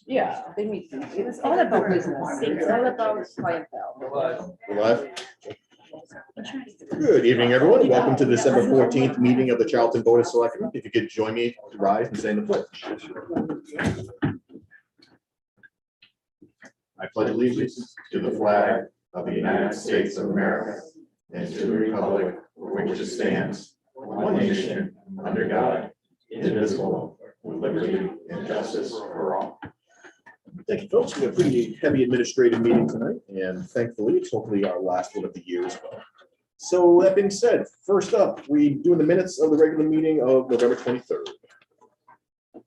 Yeah, they meet. It's all about business. It's all about clientele. Live. Good evening, everyone. Welcome to the December 14th meeting of the Charlton Board of Selectmen. If you could join me to rise and say the pledge. I pledge allegiance to the flag of the United States of America and to the republic for which it stands, one nation, under God, indivisible, with liberty and justice for all. Thank you, folks. We have a pretty heavy administrative meeting tonight, and thankfully, it's hopefully our last one of the year as well. So that being said, first up, we doing the minutes of the regular meeting of November 23rd. I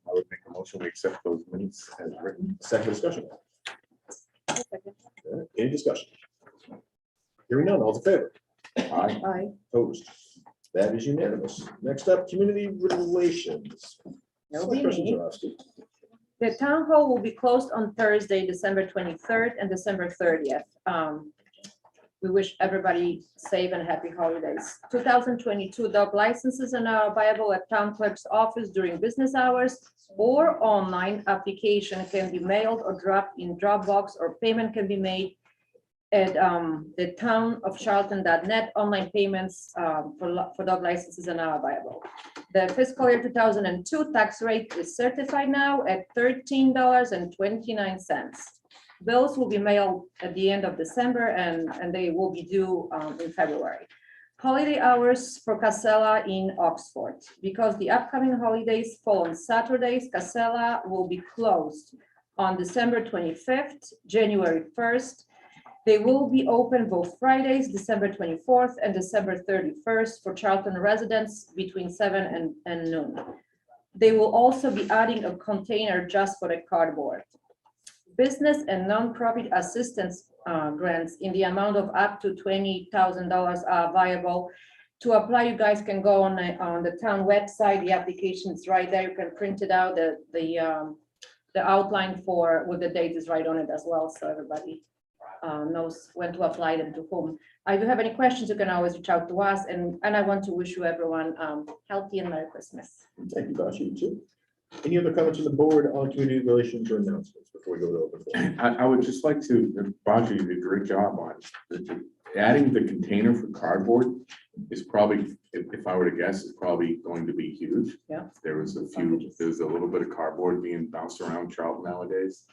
would make a motion we accept those minutes as written. Second discussion. Any discussion? Hearing none, all in favor? Aye. Aye. Opposed? That is unanimous. Next up, community relations. Nobody. Questions are asked. The town hall will be closed on Thursday, December 23rd and December 30th. We wish everybody safe and happy holidays. 2022 dog licenses are now available at town clerk's office during business hours, or online application can be mailed or dropped in Dropbox, or payment can be made at the townofcharlton.net. Online payments for dog licenses are now available. The fiscal year 2002 tax rate is certified now at $13.29. Bills will be mailed at the end of December and they will be due in February. Holiday hours for Casella in Oxford. Because the upcoming holidays fall on Saturdays, Casella will be closed on December 25th, January 1st. They will be open both Fridays, December 24th and December 31st for Charlton residents between 7 and noon. They will also be adding a container just for the cardboard. Business and nonprofit assistance grants in the amount of up to $20,000 are viable. To apply, you guys can go on the town website. The application is right there. You can print it out. The outline with the date is right on it as well, so everybody knows when to apply and to whom. If you have any questions, you can always reach out to us. And I want to wish you everyone healthy and Merry Christmas. Thank you, Dasha. You too. Any other comments from the board on community relations or announcements before we go to open forum? I would just like to, Baji, you did a great job on adding the container for cardboard is probably, if I were to guess, is probably going to be huge. Yeah. There's a little bit of cardboard being bounced around Charlton nowadays.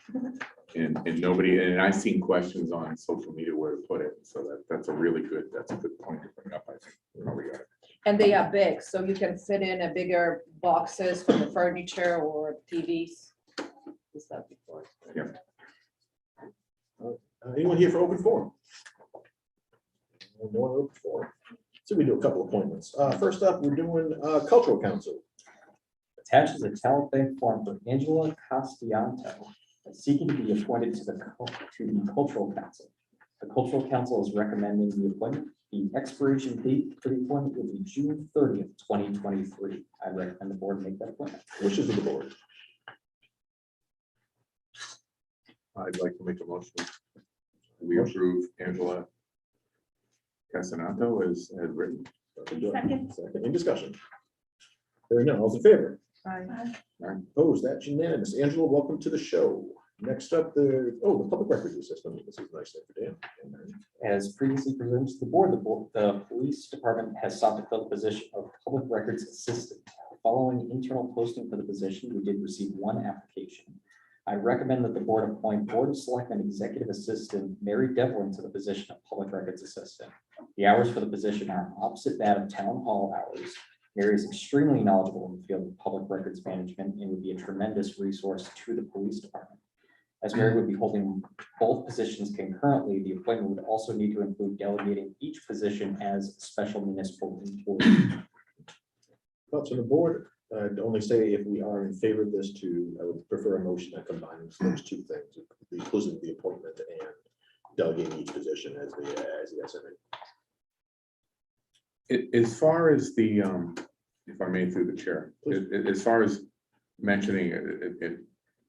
And nobody, and I've seen questions on social media where to put it. So that's a good point to bring up, I think. Probably got it. And they are big, so you can fit in a bigger boxes for the furniture or TVs. Yeah. Anyone here for open forum? No more open forum. So we do a couple appointments. First up, we're doing cultural council. Attached is a telephone form for Angela Castellanto, seeking to be appointed to the cultural council. The cultural council is recommending the appointment. The expiration date for the appointment will be June 30th, 2023. I recommend the board make that appointment. Wishes of the board. I'd like to make a motion. We approve Angela Cassanato as written. Second. Any discussion? Hearing none, all's in favor? Aye. Opposed, that's unanimous. Angela, welcome to the show. Next up, the public records system. This is nice thing for Dan. As previously presented to the board, the police department has sought to fill the position of public records assistant. Following internal posting for the position, we did receive one application. I recommend that the board appoint Board of Selectmen Executive Assistant Mary Devlin to the position of public records assistant. The hours for the position are opposite that of town hall hours. Mary is extremely knowledgeable in the field of public records management and would be a tremendous resource to the police department. As Mary would be holding both positions concurrently, the appointment would also need to include delegating each position as a special municipal employee. Thoughts on the board? I'd only say if we are in favor of this, I would prefer a motion that combines those two things, including the appointment and delegating each position as the SMA. As far as the, if I may through the chair, as far as mentioning it,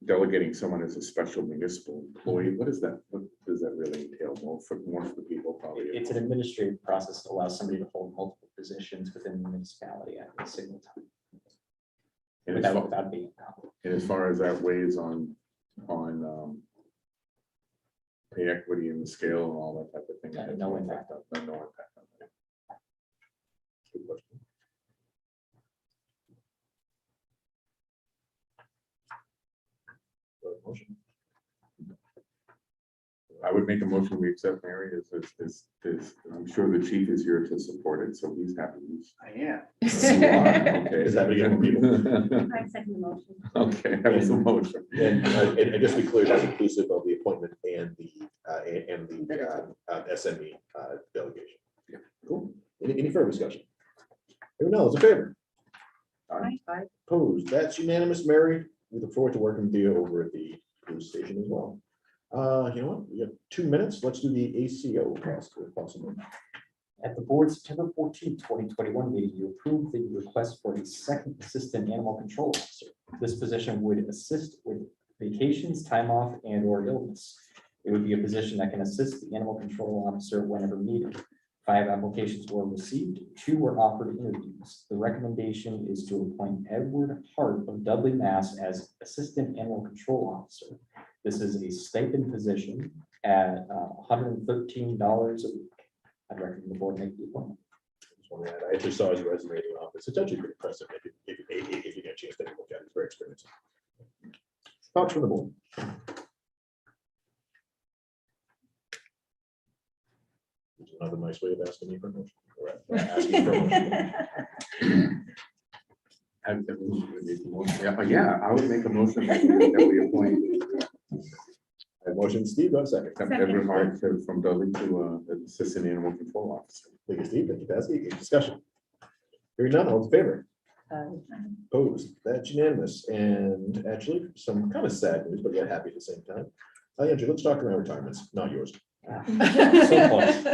delegating someone as a special municipal employee, what does that really entail? More for the people probably. It's an administrative process that allows somebody to hold multiple positions within the municipality at a single time. And Without being. And as far as that weighs on pay equity and the scale and all that type of thing. Yeah, no impact. No impact on that. Good question. Motion. I would make a motion, we accept Mary as, I'm sure the chief is here to support it, so he's happy. I am. Okay. Is that what you want people? I second the motion. Okay, that was the motion. And just to be clear, that's inclusive of the appointment and the SME delegation. Yeah. Cool. Any further discussion? Everyone else in favor? Aye. Opposed? That's unanimous, Mary. We look forward to working with you over at the police station as well. You know what? We have 2 minutes. Let's do the ACO if possible. At the board's September 14th, 2021 meeting, you approved the request for a second assistant animal control officer. This position would assist with vacations, time off, and/or illness. It would be a position that can assist the animal control officer whenever needed. 5 applications were received, 2 were offered interviews. The recommendation is to appoint Edward Hart of Dudley, Mass. As Assistant Animal Control Officer. This is a stipend position at $113 a week. I'd recommend the board make the appointment. Just want to add, I actually saw his resume in the office. It's actually pretty impressive if you get a chance to take a look at it. It's very experienced. Thoughts from the board? Which is another nice way of asking me for a motion. Or asking for a motion. Yeah, I would make a motion that we appoint I have motion, Steve, do I have a second? Edward Hart from Dudley to Assistant Animal Control Officer. Thank you, Steve. Thank you, Patsy. Any discussion? Hearing none, all in favor? Opposed? That's unanimous. And actually, some kind of sad news, but yet happy at the same time. Andrew, let's talk around retirements, not yours. So close.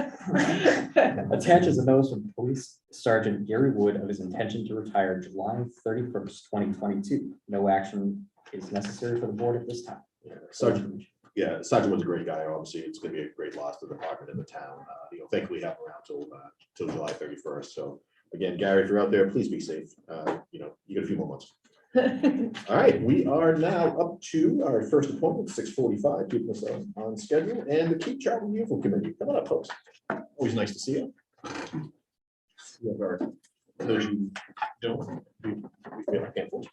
Attaches a notice from Police Sergeant Gary Wood of his intention to retire July 31st, 2022. No action is necessary for the board at this time. Sergeant Wood's a great guy. Obviously, it's going to be a great loss to the department and the town. Thankfully, have him around till July 31st. So again, Gary, if you're out there, please be safe. You got a few more months. All right, we are now up to our first appointment, 6:45, keeping us on schedule, and the Keep Charlton Beautiful Committee. Come on up, folks. Always nice to see you. We have our, for those you don't, we feel like handfuls.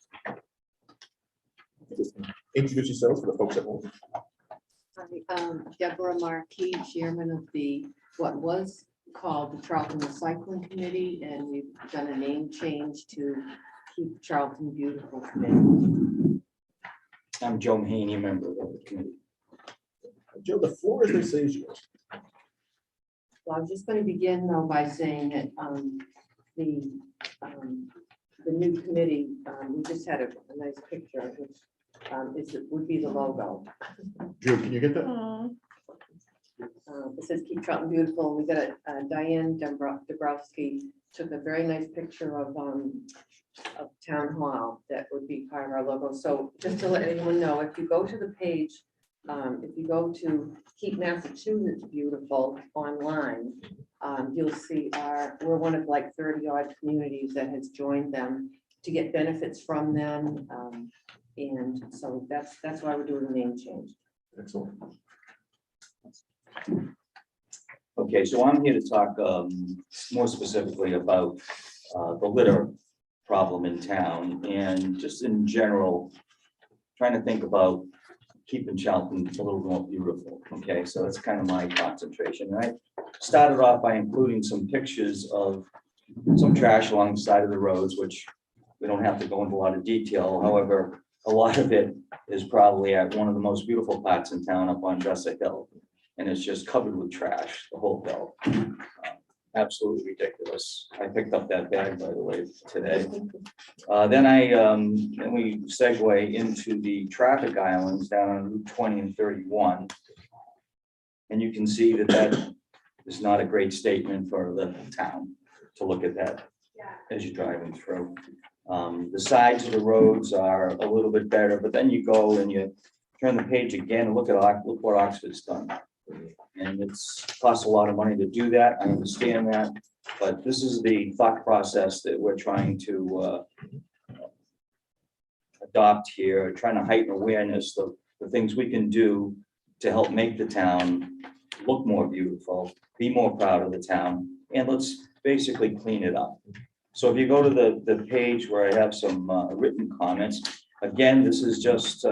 Just introduce yourselves for the folks at home. Deborah Marquis, chairman of what was called the Charlton Recycling Committee, and we've done a name change to Keep Charlton Beautiful Committee. I'm Joe Mahaney, a member of the committee. Joe, the floor, as they say, is yours. Well, I'm just going to begin though by saying that the new committee, we just had a nice picture, which would be the logo. Drew, can you get that? It says Keep Charlton Beautiful. We got Diane Dabrowski took a very nice picture of Town Hall. That would be part of our logo. So just to let anyone know, if you go to the page, if you go to Keep Massachusetts Beautiful online, you'll see we're one of like 30 odd communities that has joined them to get benefits from them. And so that's why we're doing the name change. Excellent. Okay, so I'm here to talk more specifically about the litter problem in town and just in general, trying to think about keeping Charlton a little more beautiful. Okay, so that's kind of my concentration. And I started off by including some pictures of some trash along the side of the roads, which we don't have to go into a lot of detail. However, a lot of it is probably at one of the most beautiful parts in town up on Dresser Hill. And it's just covered with trash, the whole hill. Absolutely ridiculous. I picked up that bag, by the way, today. Then we segue into the traffic islands down on Route 20 and 31. And you can see that is not a great statement for the town to look at that as you're driving through. The sides of the roads are a little bit better, but then you go and you turn the page again and look what Oxford's done. And it's costs a lot of money to do that. I understand that, but this is the thought process that we're trying to adopt here, trying to heighten awareness of the things we can do to help make the town look more beautiful, be more proud of the town, and let's basically clean it up. So if you go to the page where I have some written comments, again, this is just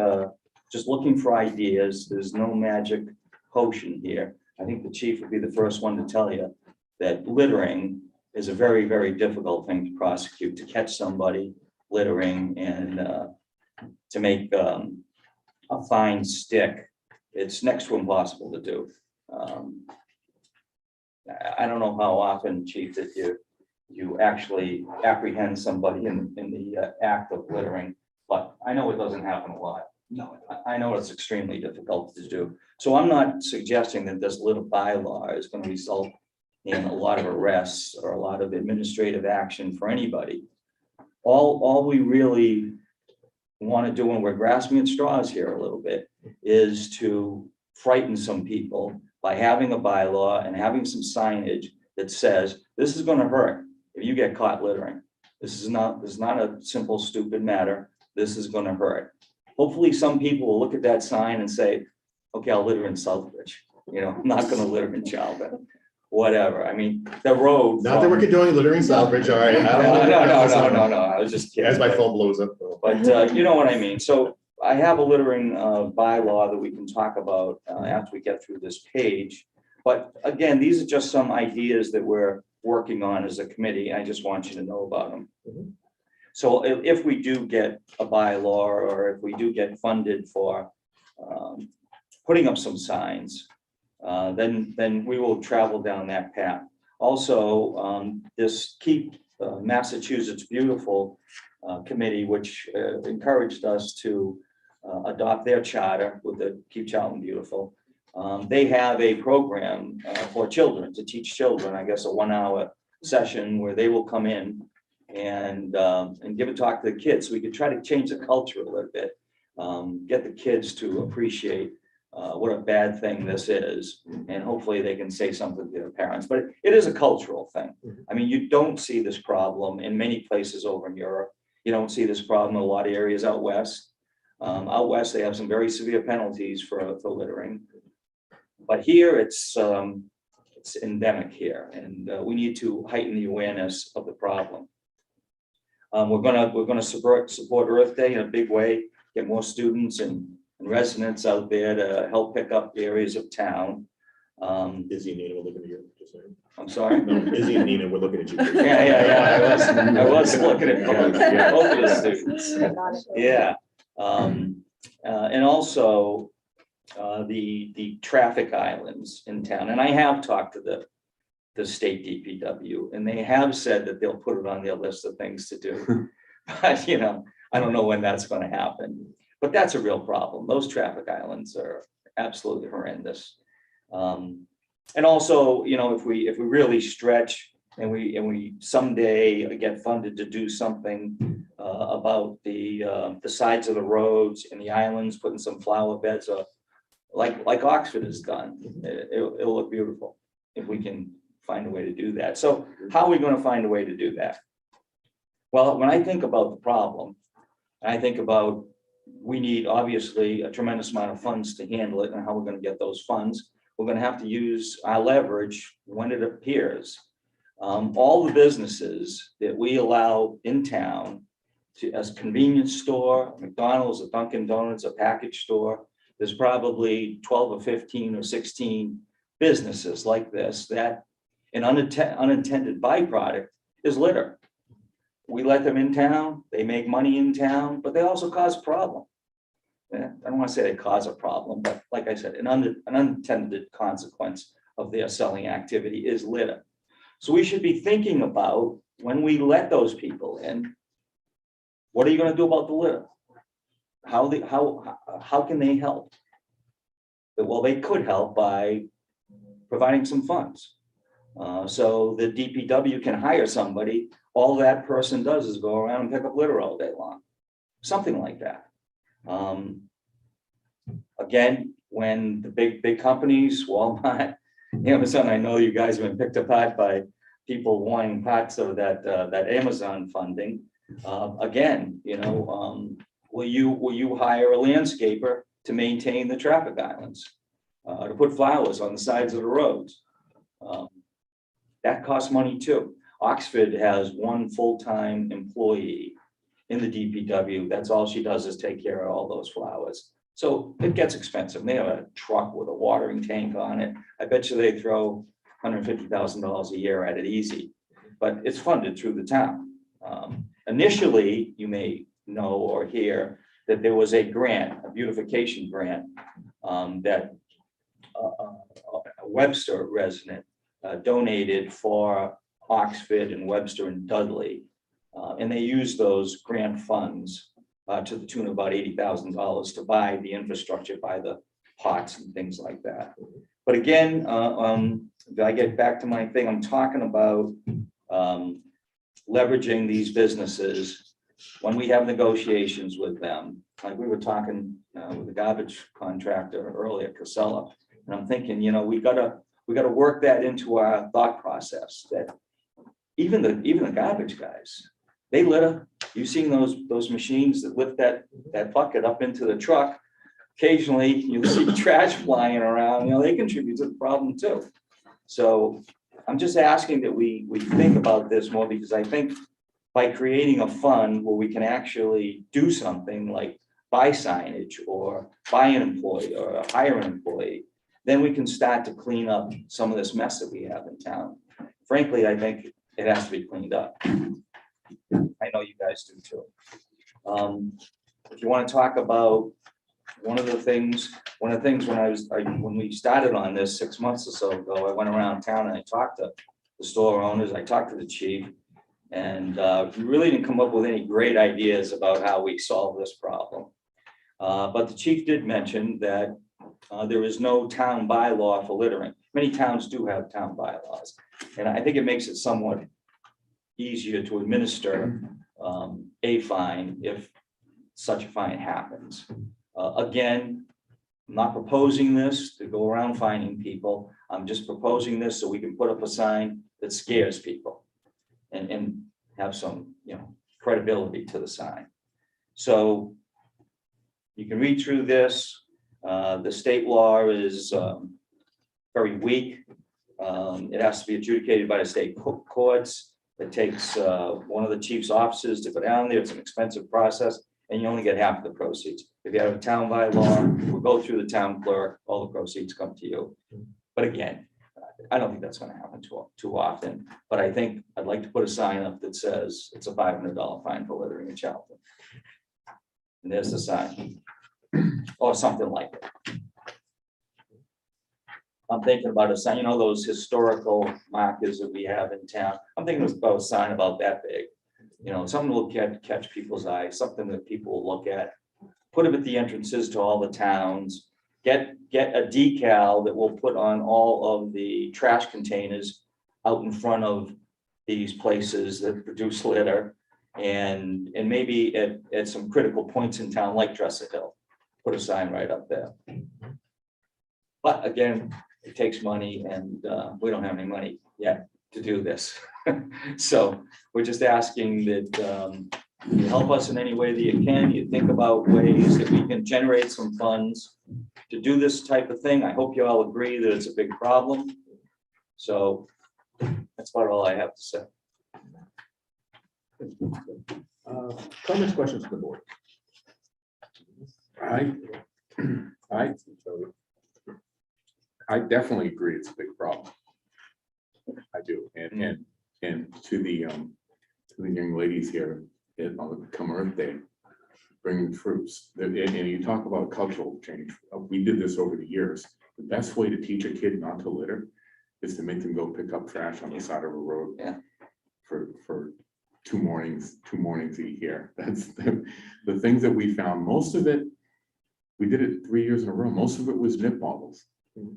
looking for ideas. There's no magic potion here. I think the chief would be the first one to tell you that littering is a very, very difficult thing to prosecute, to catch somebody littering and to make a fine stick. It's next to impossible to do. I don't know how often, chief, that you actually apprehend somebody in the act of littering, but I know it doesn't happen a lot. No, I know it's extremely difficult to do. So I'm not suggesting that this little bylaw is going to result in a lot of arrests or a lot of administrative action for anybody. All we really want to do when we're grasping at straws here a little bit is to frighten some people by having a bylaw and having some signage that says, this is going to hurt if you get caught littering. This is not a simple, stupid matter. This is going to hurt. Hopefully some people will look at that sign and say, okay, I'll litter in Southbridge. You know, I'm not going to litter in Charlton, whatever. I mean, the road. Not that we're condoning littering Southbridge, all right? No, I was just kidding. As my phone blows up. But you know what I mean? So I have a littering bylaw that we can talk about after we get through this page. But again, these are just some ideas that we're working on as a committee. I just want you to know about them. Mhm. So if we do get a bylaw, or if we do get funded for putting up some signs, then we will travel down that path. Also, this Keep Massachusetts Beautiful committee, which encouraged us to adopt their charter with the Keep Charlton Beautiful. They have a program for children, to teach children, I guess, a 1-hour session where they will come in and give a talk to the kids. So we could try to change the culture a little bit, get the kids to appreciate what a bad thing this is, and hopefully they can say something to their parents. But it is a cultural thing. I mean, you don't see this problem in many places over in Europe. You don't see this problem in a lot of areas out west. Out west, they have some very severe penalties for littering. But here it's endemic here, and we need to heighten the awareness of the problem. We're gonna support Earth Day in a big way, get more students and residents out there to help pick up areas of town. Izzy and Nina, we're looking at you. Just saying. I'm sorry? No, Izzy and Nina, we're looking at you. Yeah. I was looking at both of the students. Yeah. And also the traffic islands in town. And I have talked to the state DPW, and they have said that they'll put it on their list of things to do. But, you know, I don't know when that's going to happen. But that's a real problem. Those traffic islands are absolutely horrendous. And also, you know, if we really stretch and we someday get funded to do something about the sides of the roads and the islands, putting some flower beds up, like Oxford has done, it'll look beautiful if we can find a way to do that. So how are we going to find a way to do that? Well, when I think about the problem, I think about we need obviously a tremendous amount of funds to handle it, and how we're going to get those funds. We're going to have to use our leverage when it appears. All the businesses that we allow in town as a convenience store, McDonald's, a Dunkin' Donuts, a package store, there's probably 12 or 15 or 16 businesses like this that an unintended byproduct is litter. We let them in town, they make money in town, but they also cause a problem. I don't want to say they cause a problem, but like I said, an unintended consequence of their selling activity is litter. So we should be thinking about, when we let those people in, what are you going to do about the litter? How can they help? Well, they could help by providing some funds. So the DPW can hire somebody. All that person does is go around and pick up litter all day long. Something like that. Again, when the big companies, Walmart, Amazon, I know you guys have been picked apart by people wanting parts of that Amazon funding. Again, you know, will you hire a landscaper to maintain the traffic islands? To put flowers on the sides of the roads? That costs money too. Oxford has one full-time employee in the DPW. That's all she does is take care of all those flowers. So it gets expensive. They have a truck with a watering tank on it. I bet you they throw $150,000 a year at it easy, but it's funded through the town. Initially, you may know or hear that there was a grant, a beautification grant, that a Webster resident donated for Oxford and Webster and Dudley. And they used those grant funds to the tune of about $80,000 to buy the infrastructure, buy the pots and things like that. But again, if I get back to my thing, I'm talking about leveraging these businesses when we have negotiations with them. Like we were talking with the garbage contractor earlier, Casella, and I'm thinking, you know, we gotta work that into our thought process that even the garbage guys, they litter. You've seen those machines that lift that bucket up into the truck. Occasionally you'll see trash flying around, you know, they contribute to the problem too. So I'm just asking that we think about this more, because I think by creating a fund where we can actually do something like buy signage or buy an employee or hire an employee, then we can start to clean up some of this mess that we have in town. Frankly, I think it has to be cleaned up. I know you guys do too. If you want to talk about one of the things when we started on this 6 months or so ago, I went around town and I talked to the store owners, I talked to the chief, and we really didn't come up with any great ideas about how we solve this problem. But the chief did mention that there is no town bylaw for littering. Many towns do have town bylaws, and I think it makes it somewhat easier to administer a fine if such a fine happens. Again, I'm not proposing this to go around fining people. I'm just proposing this so we can put up a sign that scares people and have some, you know, credibility to the sign. So you can read through this. The state law is very weak. It has to be adjudicated by the state courts. It takes one of the chief's officers to go down there. It's an expensive process, and you only get half of the proceeds. If you have a town bylaw, we'll go through the town clerk, all the proceeds come to you. But again, I don't think that's going to happen too often. But I think I'd like to put a sign up that says it's a $500 fine for littering in Charlton. And there's the sign, or something like it. I'm thinking about a sign, you know, those historical markers that we have in town. I'm thinking about a sign about that big. You know, something will catch people's eyes, something that people will look at. Put them at the entrances to all the towns. Get a decal that we'll put on all of the trash containers out in front of these places that produce litter, and maybe at some critical points in town, like Dresser Hill, put a sign right up there. But again, it takes money, and we don't have any money yet to do this. So we're just asking that you help us in any way that you can. You think about ways that we can generate some funds to do this type of thing. I hope you all agree that it's a big problem. So that's about all I have to say. Comments, questions from the board? I definitely agree it's a big problem. I do, and to the young ladies here on Come Earth Day, bringing fruits, and you talk about cultural change. We did this over the years. The best way to teach a kid not to litter is to make them go pick up trash on the side of a road. Yeah. For two mornings a year. That's the things that we found. Most of it, we did it 3 years in a row. Most of it was nip bottles.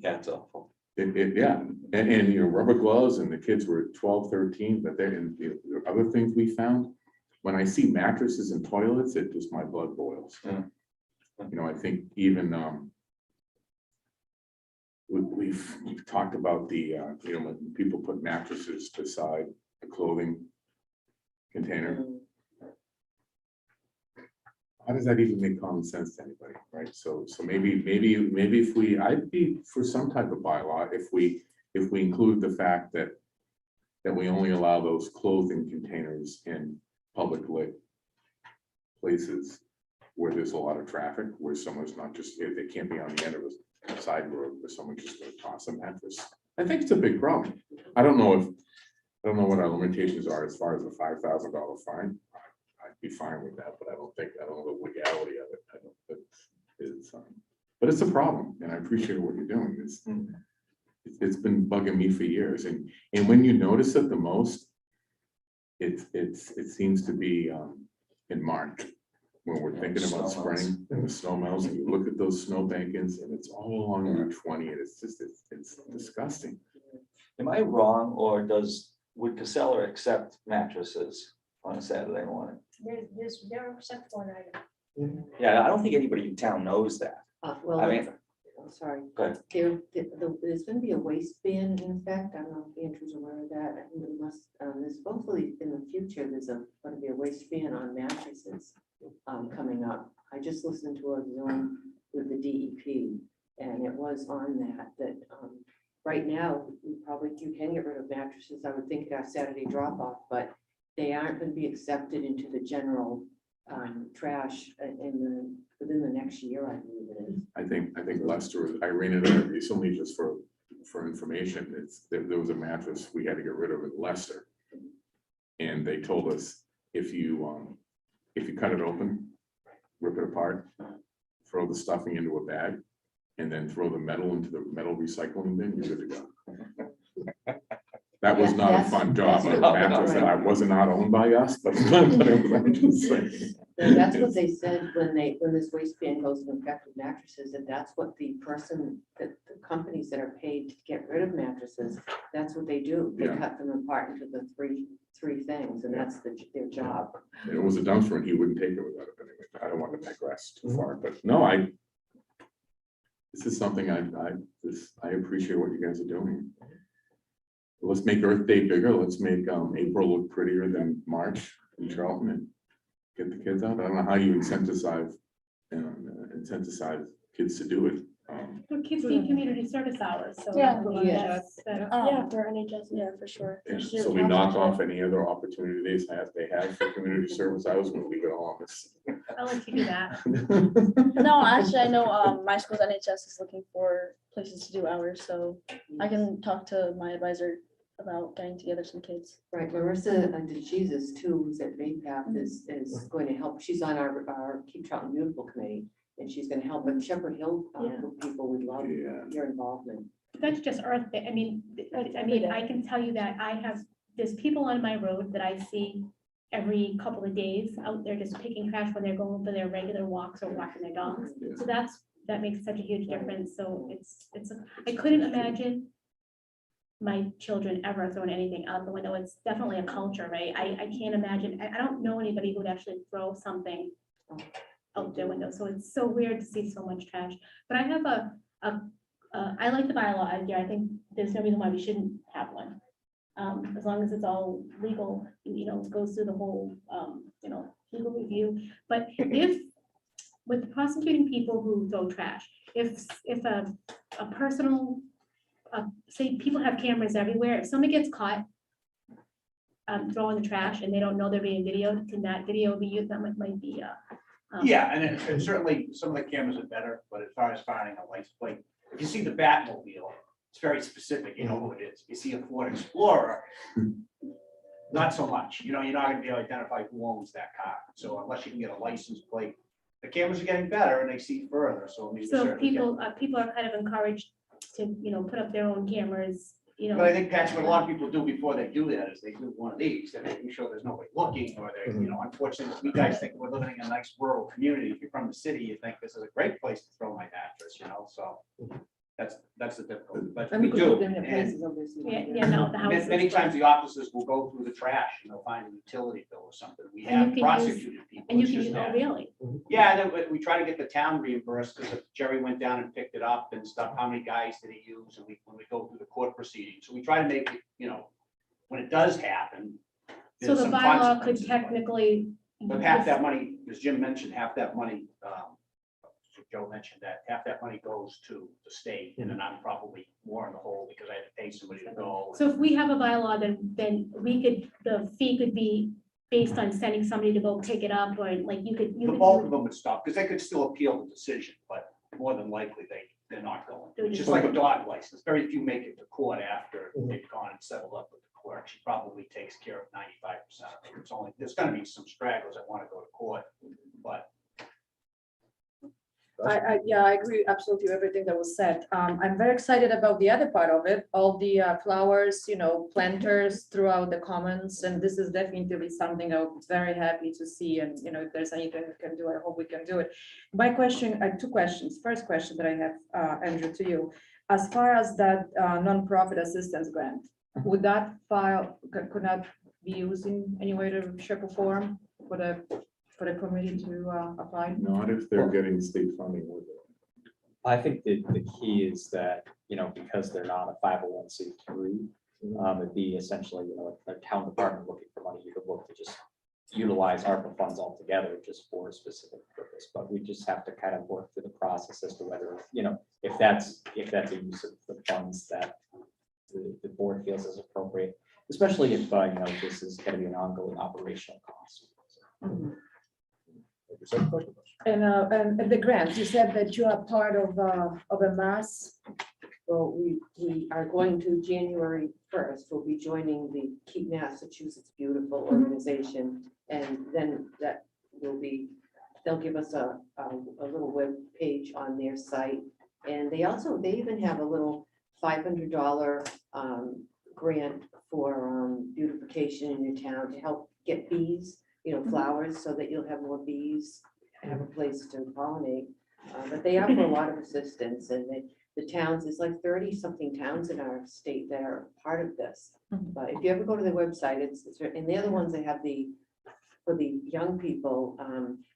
That's awful. Yeah, and you know, rubber gloves, and the kids were 12, 13, but then the other things we found, when I see mattresses and toilets, it just, my blood boils. Yeah. You know, I think even we've talked about the you know, when people put mattresses beside the clothing container. how does that even make common sense to anybody, right? So maybe if we, I'd be for some type of bylaw, if we include the fact that we only allow those clothing containers in public lit places where there's a lot of traffic, where someone's not just, they can't be on the end of a side road where someone's just gonna toss a mattress. I think it's a big problem. I don't know what our limitations are as far as a $5,000 fine. I'd be fine with that, but I don't know the legality of it. I don't think it's, but it's a problem, and I appreciate what you're doing. It's been bugging me for years, and when you notice it the most, it seems to be in March, when we're thinking about spring and the snow melts, and you look at those snow bankings, and it's all along Route 20, and it's disgusting. Am I wrong, or would Casella accept mattresses on a Saturday morning? They're except one item. Yeah, I don't think anybody in town knows that. Well, I mean, I'm sorry. go ahead. There's going to be a waistband in effect. I don't know if Andrew's aware of that. I think it must, there's hopefully in the future, there's going to be a waistband on mattresses coming up. I just listened to a Zoom with the DEP, and it was on that right now, you can get rid of mattresses. I would think our Saturday drop off, but they aren't going to be accepted into the general trash within the next year, I believe it is. I think Lester, I ran into it recently just for information. There was a mattress we had to get rid of in Leicester. And they told us if you cut it open, rip it apart, throw the stuffing into a bag, and then throw the metal into the metal recycling bin, you're good to go. That was Yeah, not a that's- fun job. that's A what- mattress that I was not owned by us, but I'm just saying. And that's what they said when this waistband goes into effect with mattresses, and that's what the companies that are paid to get rid of mattresses, that's what they do. They Yeah. cut them apart into the three things, and that's their job. It was a dumpster and he wouldn't take it without it anyway. I don't want to digress too far, but no, this is something I appreciate what you guys are doing. Let's make Earth Day bigger. Let's make April look prettier than March in Charlton and get the kids out. I don't know how you incentivize kids to do it. For kids need community service hours, so. Yeah. Yes. Yeah, for NHS. Yeah, for sure. And so we knock off any other opportunities they have for community service hours when we leave it all on this. I'll let you do that. No, actually, I know my school's NHS is looking for places to do hours, so I can talk to my advisor about getting together some kids. Right, Marissa DeJesus too, who's at VPAP, is going to help. She's on our Keep Charlton Beautiful committee, and she's going to help. But Shepherd Hill people would love Yeah. your involvement. That's just Earth Day. I mean, I can tell you that there's people on my road that I see every couple of days out there just picking trash when they're going for their regular walks or walking their dogs. So that makes such a huge difference. So I couldn't imagine my children ever throwing anything out the window. It's definitely a culture, right? I can't imagine, I don't know anybody who would actually throw something out their window. So it's so weird to see so much trash. But I have I like the bylaw idea. I think there's no reason why we shouldn't have one. As long as it's all legal, goes through the whole, legal review. But if, with the prosecuting people who throw trash, if a personal, say people have cameras everywhere, if somebody gets caught throwing the trash and they don't know they're being videoed, can that video be used? That might be. Yeah, and certainly some of the cameras are better, but as far as finding a license plate, if you see the Batmobile, it's very specific, you know who it is. If you see a Ford Explorer, not so much, you're not gonna be able to identify who owns that car. So unless you can get a license plate, the cameras are getting better and they see further, so. we So certainly can- people are kind of encouraged to, put up their own cameras, But I think that's what a lot of people do before they do that, is they do one of these, they're making sure there's nobody looking, or they, unfortunately, we guys think we're living in a nice rural community. If you're from the city, you think this is a great place to throw my mattress, so that's the difficulty, but And we we could put do. them in And places, obviously. no, the houses. many times the officers will go through the trash, find a utility bill or something. We And you have can use- prosecuted people. And you It's can just use, that. really? Yeah, and then we try to get the town reimbursed, because if Jerry went down and picked it up and stuff, how many guys did he use? And when we go through the court proceedings, so we try to make it, when it does happen. So there's the some bylaw could consequences, but- technically But half that money, as Jim mentioned, half that money, Joe mentioned that half that money goes to the state, and then I'm probably more in the hole because I had to pay somebody to go. So if we have a bylaw, then we could, the fee could be based on sending somebody to go pick it up, or like you could. The bulk of them would stop, because they could still appeal the decision, but more than likely they're not going. It's just like a dog license. Very few make it to court after they've gone and settled up with the clerk. She probably takes care of 95% of it. It's only, there's gonna be some stragglers that want to go to court, but Yeah, I agree absolutely with everything that was said. I'm very excited about the other part of it, all the flowers, planters throughout the commons. And this is definitely something I'm very happy to see. And, if there's anything we can do, I hope we can do it. My question, I have two questions. First question that I have, Andrew, to you. As far as that nonprofit assistance grant, would that file, could not be used in any way to shape or form for the committee to apply? Not if they're getting state funding with it. I think that the key is that, because they're not a 501c3, it'd be essentially, a town department looking for money, you could look to just utilize ARPA funds altogether just for a specific purpose, but we just have to kind of work through the process as to whether, if that's a use of the funds that the board feels is appropriate, especially if, this is going to be an ongoing operational cost. And the grants, you said that you are part of a mass. Well, we are going to January 1st. We'll be joining the Keep Massachusetts Beautiful organization. And then that will be, they'll give us a little web page on their site. And they even have a little $500 grant for beautification in your town to help get bees, flowers, so that you'll have more bees, have a place to pollinate. But they offer a lot of assistance, and the towns, there's like 30-something towns in our state that are part of this. But if you ever go to the website, and the other ones they have for the young people,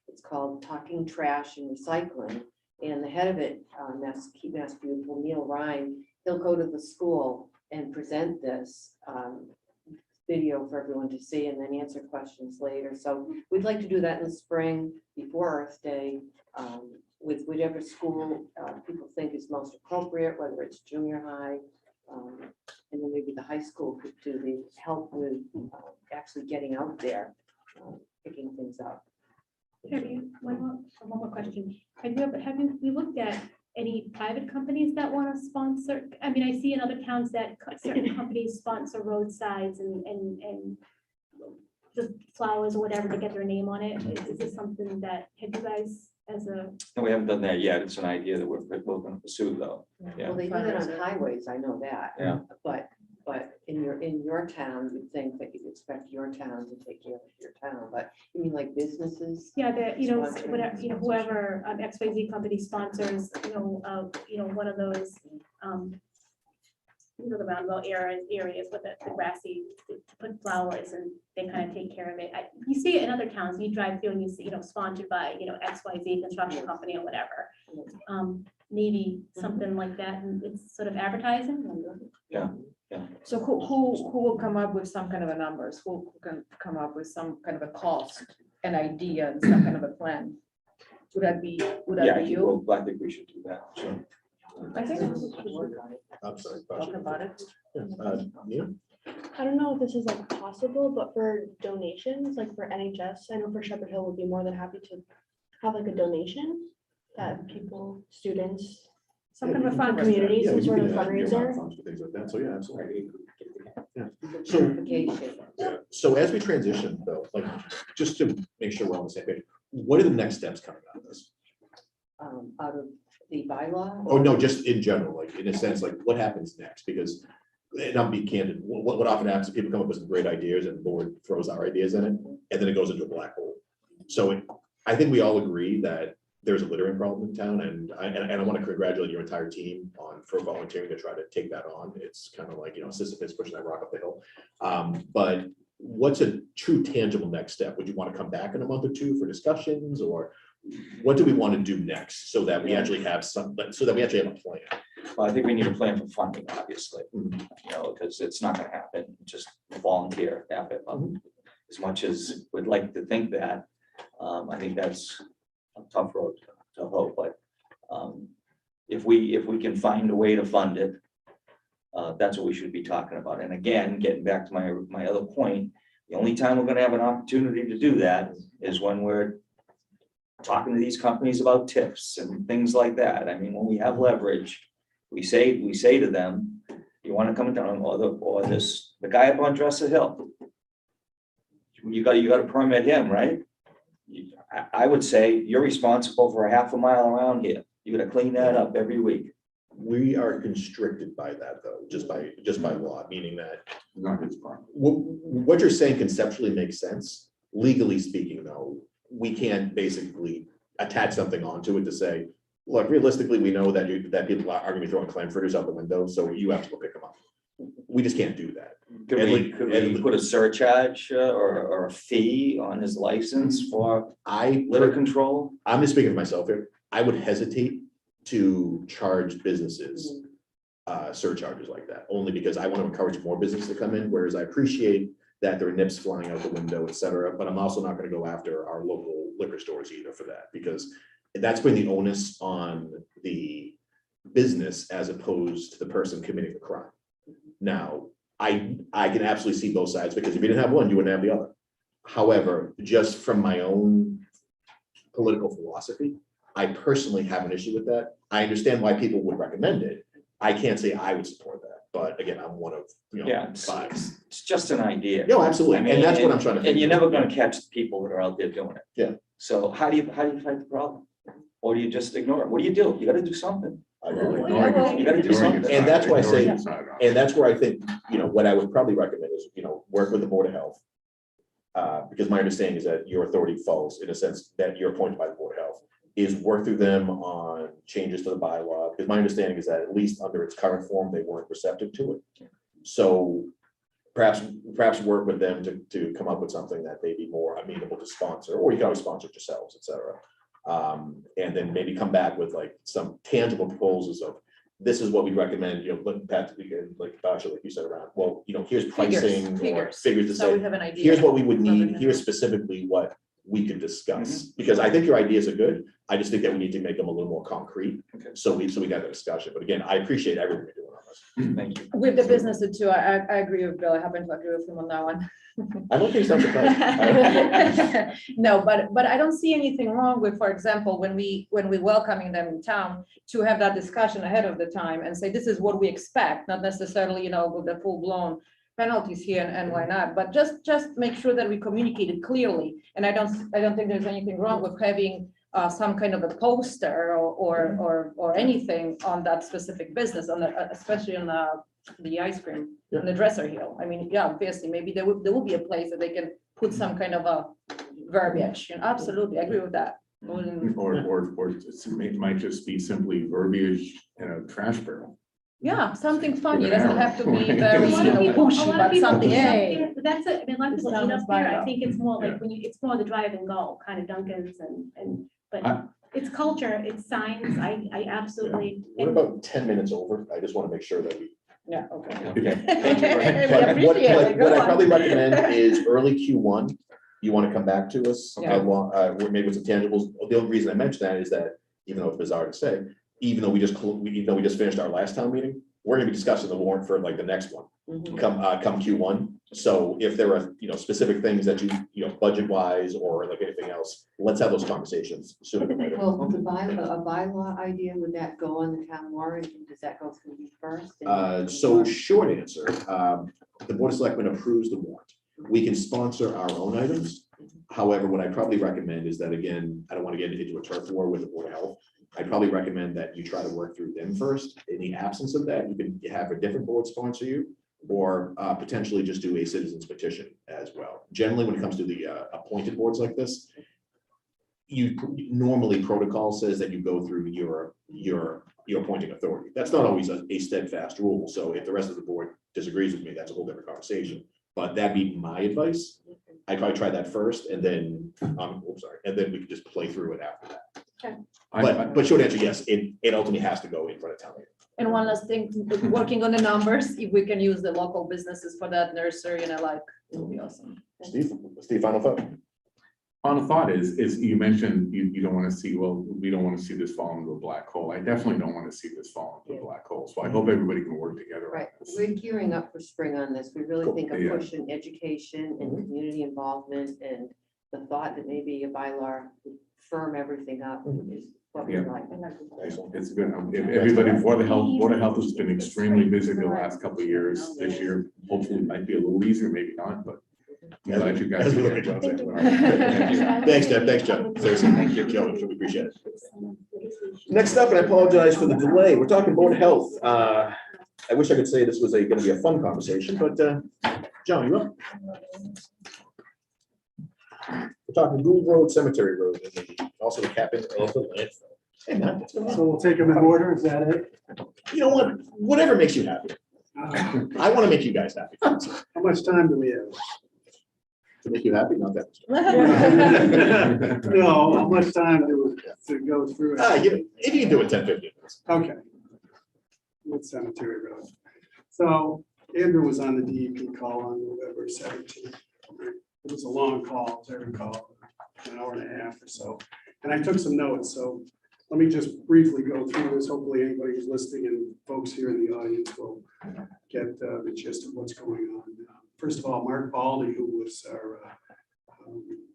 it's called Talking Trash and Recycling. And the head of it, Keep Mass Beautiful, Neil Ryan, he'll go to the school and present this video for everyone to see, and then answer questions later. So we'd like to do that in the spring before Earth Day, with whatever school people think is most appropriate, whether it's junior high, and then maybe the high school could do the help with actually getting out there, picking things up. One more question. Have you looked at any private companies that want to sponsor? I mean, I see in other towns that certain companies sponsor roadsides and the flowers or whatever to get their name on it. Is this something that, have you guys No, we haven't done that yet. It's an idea that we're both going to pursue though. Yeah. Well, they do that on highways, I know that. Yeah. But in your town, you'd think that you'd expect your town to take care of your town, but you mean like businesses? Yeah, Sponsoring. whatever, whoever XYZ company sponsors, one of those, the roundabout areas with the grassy, to put flowers, and they kind of take care of it. You see it in other towns. You drive through and you see, sponsored by, XYZ construction company or whatever. Maybe something like that, and it's sort of advertising. Yeah. So who will come up with some kind of a numbers? Who can come up with some kind of a cost, an idea, and some kind of a plan? Would that be you? Well, I think we should do that. Sure. I think I'm sorry. talk about it. Neil? I don't know if this is like possible, but for donations, like for NHS, I know for Shepherd Hill would be more than happy to have like a donation that people, students, Some kind of a from fundraiser. community, Yeah, some we sort can of add earmark fundraiser. funds for things like that. So yeah, absolutely. So, Certification. so as we transition though, like, just to make sure we're on the same page, what are the next steps coming out of this? Out of the bylaw? Oh, no, just in general, like, in a sense, like, what happens next? Because, and I'll be candid, what often happens is people come up with some great ideas and the board throws our ideas in it, and then it goes into a black hole. So I think we all agree that there's a littering problem in town, and I want to congratulate your entire team for volunteering to try to take that on. It's kind of like, Sisyphus pushing that rock up the hill. But what's a true tangible next step? Would you want to come back in a month or two for discussions, or what do we want to do next so that we actually have a plan? Well, I think we need a plan for funding, obviously, because it's not going to happen, just volunteer effort. as much as we'd like to think that. I think that's a tough road to hoe, but if we can find a way to fund it, that's what we should be talking about. And again, getting back to my other point, the only time we're gonna have an opportunity to do that is when we're talking to these companies about tips and things like that. I mean, when we have leverage, we say to them, you wanna come down, or the guy up on Dresser Hill, you got to permit him, right? I would say you're responsible for a half a mile around here. You gotta clean that up every week. We are constricted by that though, just by law, meaning that Not his problem. what you're saying conceptually makes sense. Legally speaking, though, we can't basically attach something onto it to say, look, realistically, we know that people are gonna be throwing frankfurters out the window, so you have to go pick them up. We just can't do that. Could we put a surcharge or a fee on his license for litter control? I'm just speaking for myself here. I would hesitate to charge businesses surcharges like that, only because I want to encourage more business to come in, whereas I appreciate that there are nips flying out the window, et cetera, but I'm also not going to go after our local liquor stores either for that, because that's putting the onus on the business as opposed to the person committing the crime. Now, I can absolutely see both sides, because if you didn't have one, you wouldn't have the other. However, just from my own political philosophy, I personally have an issue with that. I understand why people would recommend it. I can't say I would support that, but again, I'm one of, Yeah, five. it's just an idea. No, absolutely, I mean, and that's what I'm trying to. And you're never gonna catch the people that are out there doing it. Yeah. So how do you fight the problem? Or do you just ignore it? What do? You gotta do something. I agree. You gotta do something. And that's why I say- Ignoring the side And that's where I think, what I would probably recommend is, work with the Board of Health. Because my understanding is that your authority falls in a sense that you're appointed by the Board of Health, is work through them on changes to the bylaw. Because my understanding is that at least under its current form, they weren't receptive to it. So perhaps work with them to come up with something that may be more amenable to sponsor, or you can always sponsor it yourselves, et cetera. And then maybe come back with like some tangible proposals of, this is what we recommend, look, Pat, like Basha, like you said around, well, here's pricing or figures to So say, we have an idea. here's what we would need, Revenue. here's specifically what we could discuss. Because I think your ideas are good. I just think that we need to make them a little more concrete. Okay. So we got the discussion. But again, I appreciate everything you're doing on this. Thank you. With the businesses too, I agree with Bill. I happen to agree with him on that one. I don't think it's No, but I don't see anything wrong with, for example, when we welcoming them in town, to have that discussion ahead of the time and say, this is what we expect, not necessarily, with the full blown penalties here and why not, but just make sure that we communicate it clearly. And I don't think there's anything wrong with having some kind of a poster or anything on that specific business, especially on the ice cream, on the Dresser Hill. I mean, yeah, obviously, maybe there will be a place that they can put some kind of a verbiage. Absolutely, I agree with that. Or it might just be simply verbiage in a trash barrel. Yeah, something funny. It With an doesn't have to be arrow. very, A lot of people, pushy, but something, hey. That's it, I mean, a lot of people This eat town is up there, I vital. think it's more Yeah. like it's more the drive and go kind of Dunkin's but I- it's culture, it's signs, I absolutely. What about 10 minutes over? I just want to make sure that we. Yeah, okay. Okay. Thank you. We But appreciate it. Good what I one. probably recommend is early Q1, you want to come back to us. Yeah. Maybe with some tangibles. The only reason I mention that is that, even though it's bizarre to say, even though we just finished our last town meeting, we're gonna be discussing the warrant for like the next one, Mhm. come Q1. So if there are, specific things that budget wise or like anything else, let's have those conversations sooner than later. Well, a bylaw idea, would that go on the town warrant? And does that go through you first? So short answer, the Board of Selectmen approves the warrant. We can sponsor our own items. However, what I probably recommend is that, again, I don't want to get into a turf war with the Board of Health. I'd probably recommend that you try to work through them first. In the absence of that, you can have a different board sponsor you, or potentially just do a citizen's petition as well. Generally, when it comes to the appointed boards like this, normally protocol says that you go through your appointing authority. That's not always a steadfast rule. So if the rest of the board disagrees with me, that's a whole different conversation. But that'd be my advice. I'd probably try that first, and then, and then we can just play through it after that. But short answer, yes, it ultimately has to go in front of town meeting. And one last thing, working on the numbers, if we can use the local businesses for that nursery, it would be awesome. Steve, final thought? Final thought is you mentioned you don't want to see, well, we don't want to see this fall into a black hole. I definitely don't want to see this fall into a black hole. So I hope everybody can work together. on Right, this. we're gearing up for spring on this. We really Cool. think Yeah. of pushing education and community involvement, and the thought that maybe a bylaw would firm everything up is what we Yeah. like. Excellent. It's good. If everybody, Board of Health has been extremely busy the last couple of years. This year, hopefully might be a little easier, maybe not, but I'm glad you guys. As we are look at here. John's answer. Thank you. Thanks, Deb. Thanks, John. Seriously, thank you, Joe. We appreciate it. Next up, and I apologize for the delay, we're talking Board of Health. I wish I could say this was gonna be a fun conversation, but John, you up? We're talking Gould Road, Cemetery Road, and also the capping of the landfill. Hey, Matt, what's going on? So we'll take them in order, is that it? You know what? Whatever makes you happy. I want to make you guys happy. How much time do we have? To make you happy, not that much. No, how much time to go through it? If you can do it 10, 15 minutes. Okay. With Cemetery Road. So Andrew was on the DEP call on November 17th. It was a long call, as I recall, an hour and a half or so. And I took some notes, so let me just briefly go through this. Hopefully anybody who's listening and folks here in the audience will get the gist of what's going on. First of all, Mark Baldy, who was our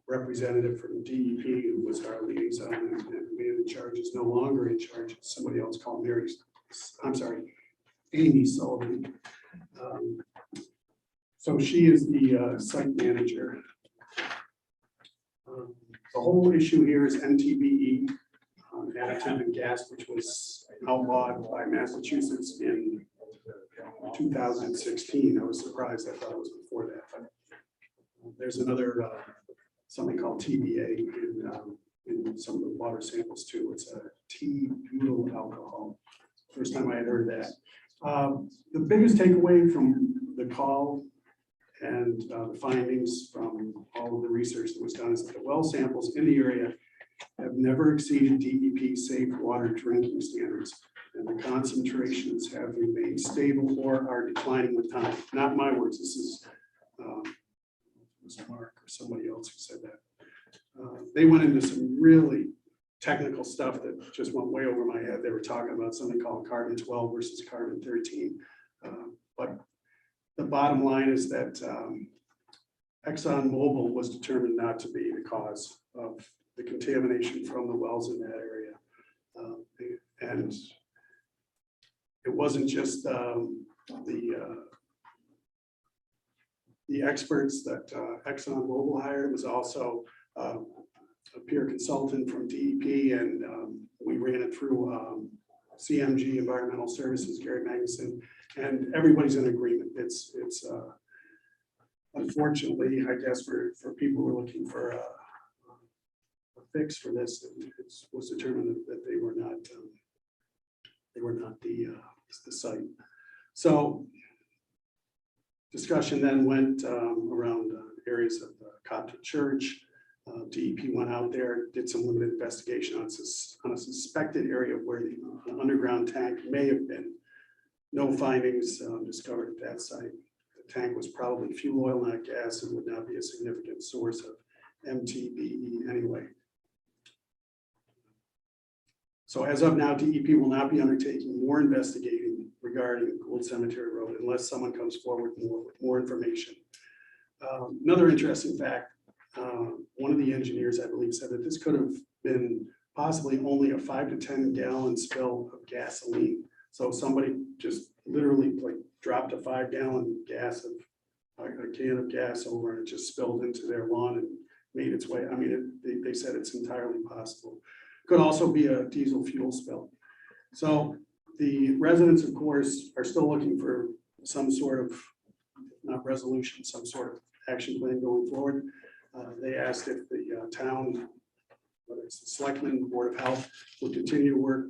representative from DEP, who was our liaison and man in charge, is no longer in charge. It's somebody else called Amy Sullivan. So she is the site manager. The whole issue here is MTBE, additive and gas, which was outlawed by Massachusetts in 2016. I was surprised. I thought it was before that. But there's another something called TBA in some of the water samples too. It's a T-butyl alcohol. First time I had heard that. The biggest takeaway from the call and the findings from all of the research that was done is that the well samples in the area have never exceeded DEP safe water drinking standards, and the concentrations have remained stable or are declining with time. Not my words, this is was Mark or somebody else who said that. They went into some really technical stuff that just went way over my head. They were talking about something called carbon 12 versus carbon 13. But the bottom line is that ExxonMobil was determined not to be the cause of the contamination from the wells in that area. And it wasn't just the experts that ExxonMobil hired. It was also a peer consultant from DEP, and we ran it through CMG Environmental Services, Gary Magnuson, and everybody's in agreement. It's unfortunately, I guess, for people who are looking for a fix for this, it was determined that they were not the site. So discussion then went around areas of Coptic Church. DEP went out there, did some limited investigation on a suspected area where the underground tank may have been. No findings discovered at that site. The tank was probably fuel oil, not gas, and would not be a significant source of MTBE anyway. So as of now, DEP will not be undertaking more investigating regarding Gould Cemetery Road unless someone comes forward with more information. Another interesting fact, one of the engineers, I believe, said that this could have been possibly only a 5 to 10 gallon spill of gasoline. So somebody just literally like dropped a 5 gallon a can of gas over, and it just spilled into their lawn and made its way. I mean, they said it's entirely possible. Could also be a diesel fuel spill. So the residents, of course, are still looking for some sort of, not resolution, some sort of action plan going forward. They asked if the town, whether it's the Selectmen, Board of Health, will continue to work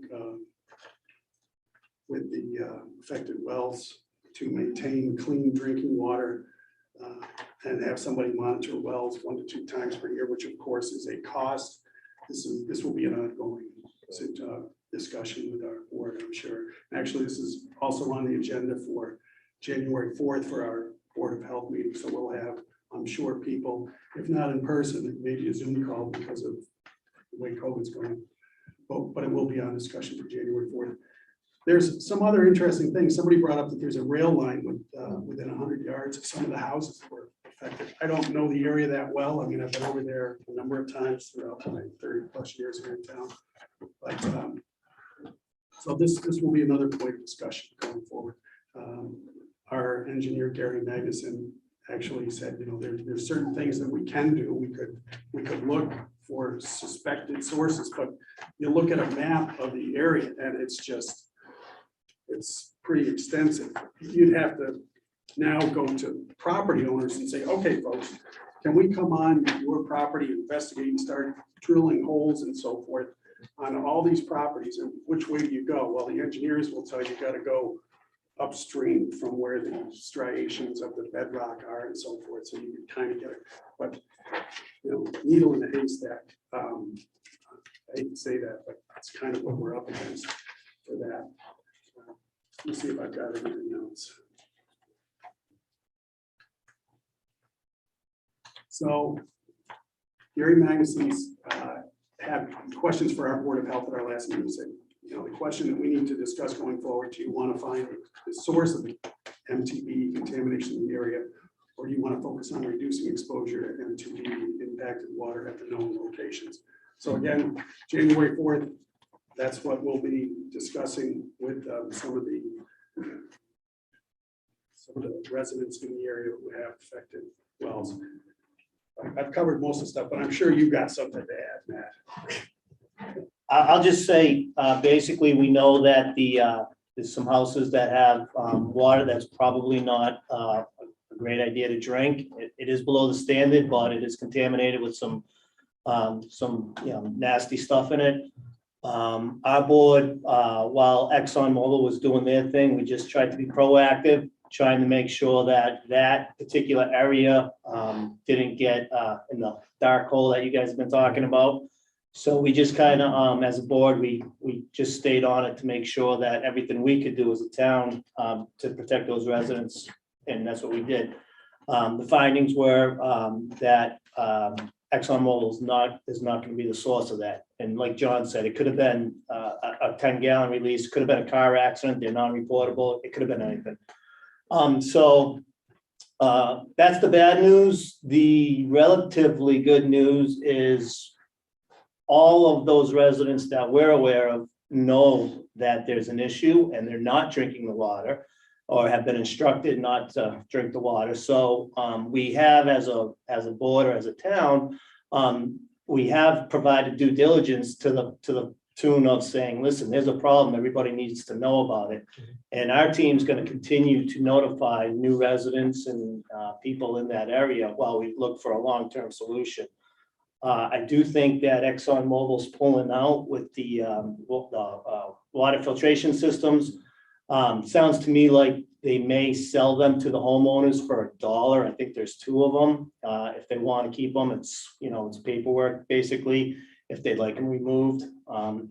with the affected wells to maintain clean drinking water and have somebody monitor wells 1 to 2 times per year, which of course is a cost. This will be an ongoing discussion with our board, I'm sure. Actually, this is also on the agenda for January 4th for our Board of Health meeting. So we'll have I'm sure people, if not in person, maybe a Zoom call because of the way COVID's going. But it will be on discussion for January 4th. There's some other interesting things. Somebody brought up that there's a rail line within 100 yards of some of the houses that were affected. I don't know the area that well. I mean, I've been over there a number of times throughout my 30+ years here in town. But so this will be another point of discussion going forward. Our engineer, Gary Magnuson, actually said, you know, there's certain things that we can do. We could look for suspected sources, but you look at a map of the area and it's pretty extensive. You'd have to now go to property owners and say, okay, folks, can we come on your property, investigate and start drilling holes and so forth on all these properties, and which way do you go? Well, the engineers will tell you, you gotta go upstream from where the striations of the bedrock are and so forth, so you can kind of get it. But, you know, needle in a haystack. I hate to say that, but that's kind of what we're up against for that. Let me see if I've got anything else. So Gary Magnuson's had questions for our Board of Health at our last meeting. Said, you know, the question that we need to discuss going forward, do you want to find the source of the MTB contamination in the area, or do you want to focus on reducing exposure to MTB impacted water at the known locations? So again, January 4th, that's what we'll be discussing with some of the residents in the area who have affected wells. I've covered most of the stuff, but I'm sure you've got something to add, Matt. I'll just say, basically, we know that there's some houses that have water that's probably not a great idea to drink. It is below the standard, but it is contaminated with some nasty stuff in it. Our board, while ExxonMobil was doing their thing, we just tried to be proactive, trying to make sure that that particular area didn't get in the dark hole that you guys have been talking about. So we just kind of, as a board, we just stayed on it to make sure that everything we could do as a town to protect those residents, and that's what we did. The findings were that ExxonMobil is not going to be the source of that. And like John said, it could have been a 10-gallon release, could have been a car accident. They're non-reportable. It could have been anything. So that's the bad news. The relatively good news is all of those residents that we're aware of know that there's an issue and they're not drinking the water or have been instructed not to drink the water. So we have, as a board or as a town, we have provided due diligence to the tune of saying, listen, there's a problem, everybody needs to know about it. And our team's going to continue to notify new residents and people in that area while we look for a long-term solution. I do think that ExxonMobil's pulling out with the water filtration systems. Sounds to me like they may sell them to the homeowners for $1. I think there's 2 of them. If they want to keep them, it's paperwork basically, if they'd like them removed. And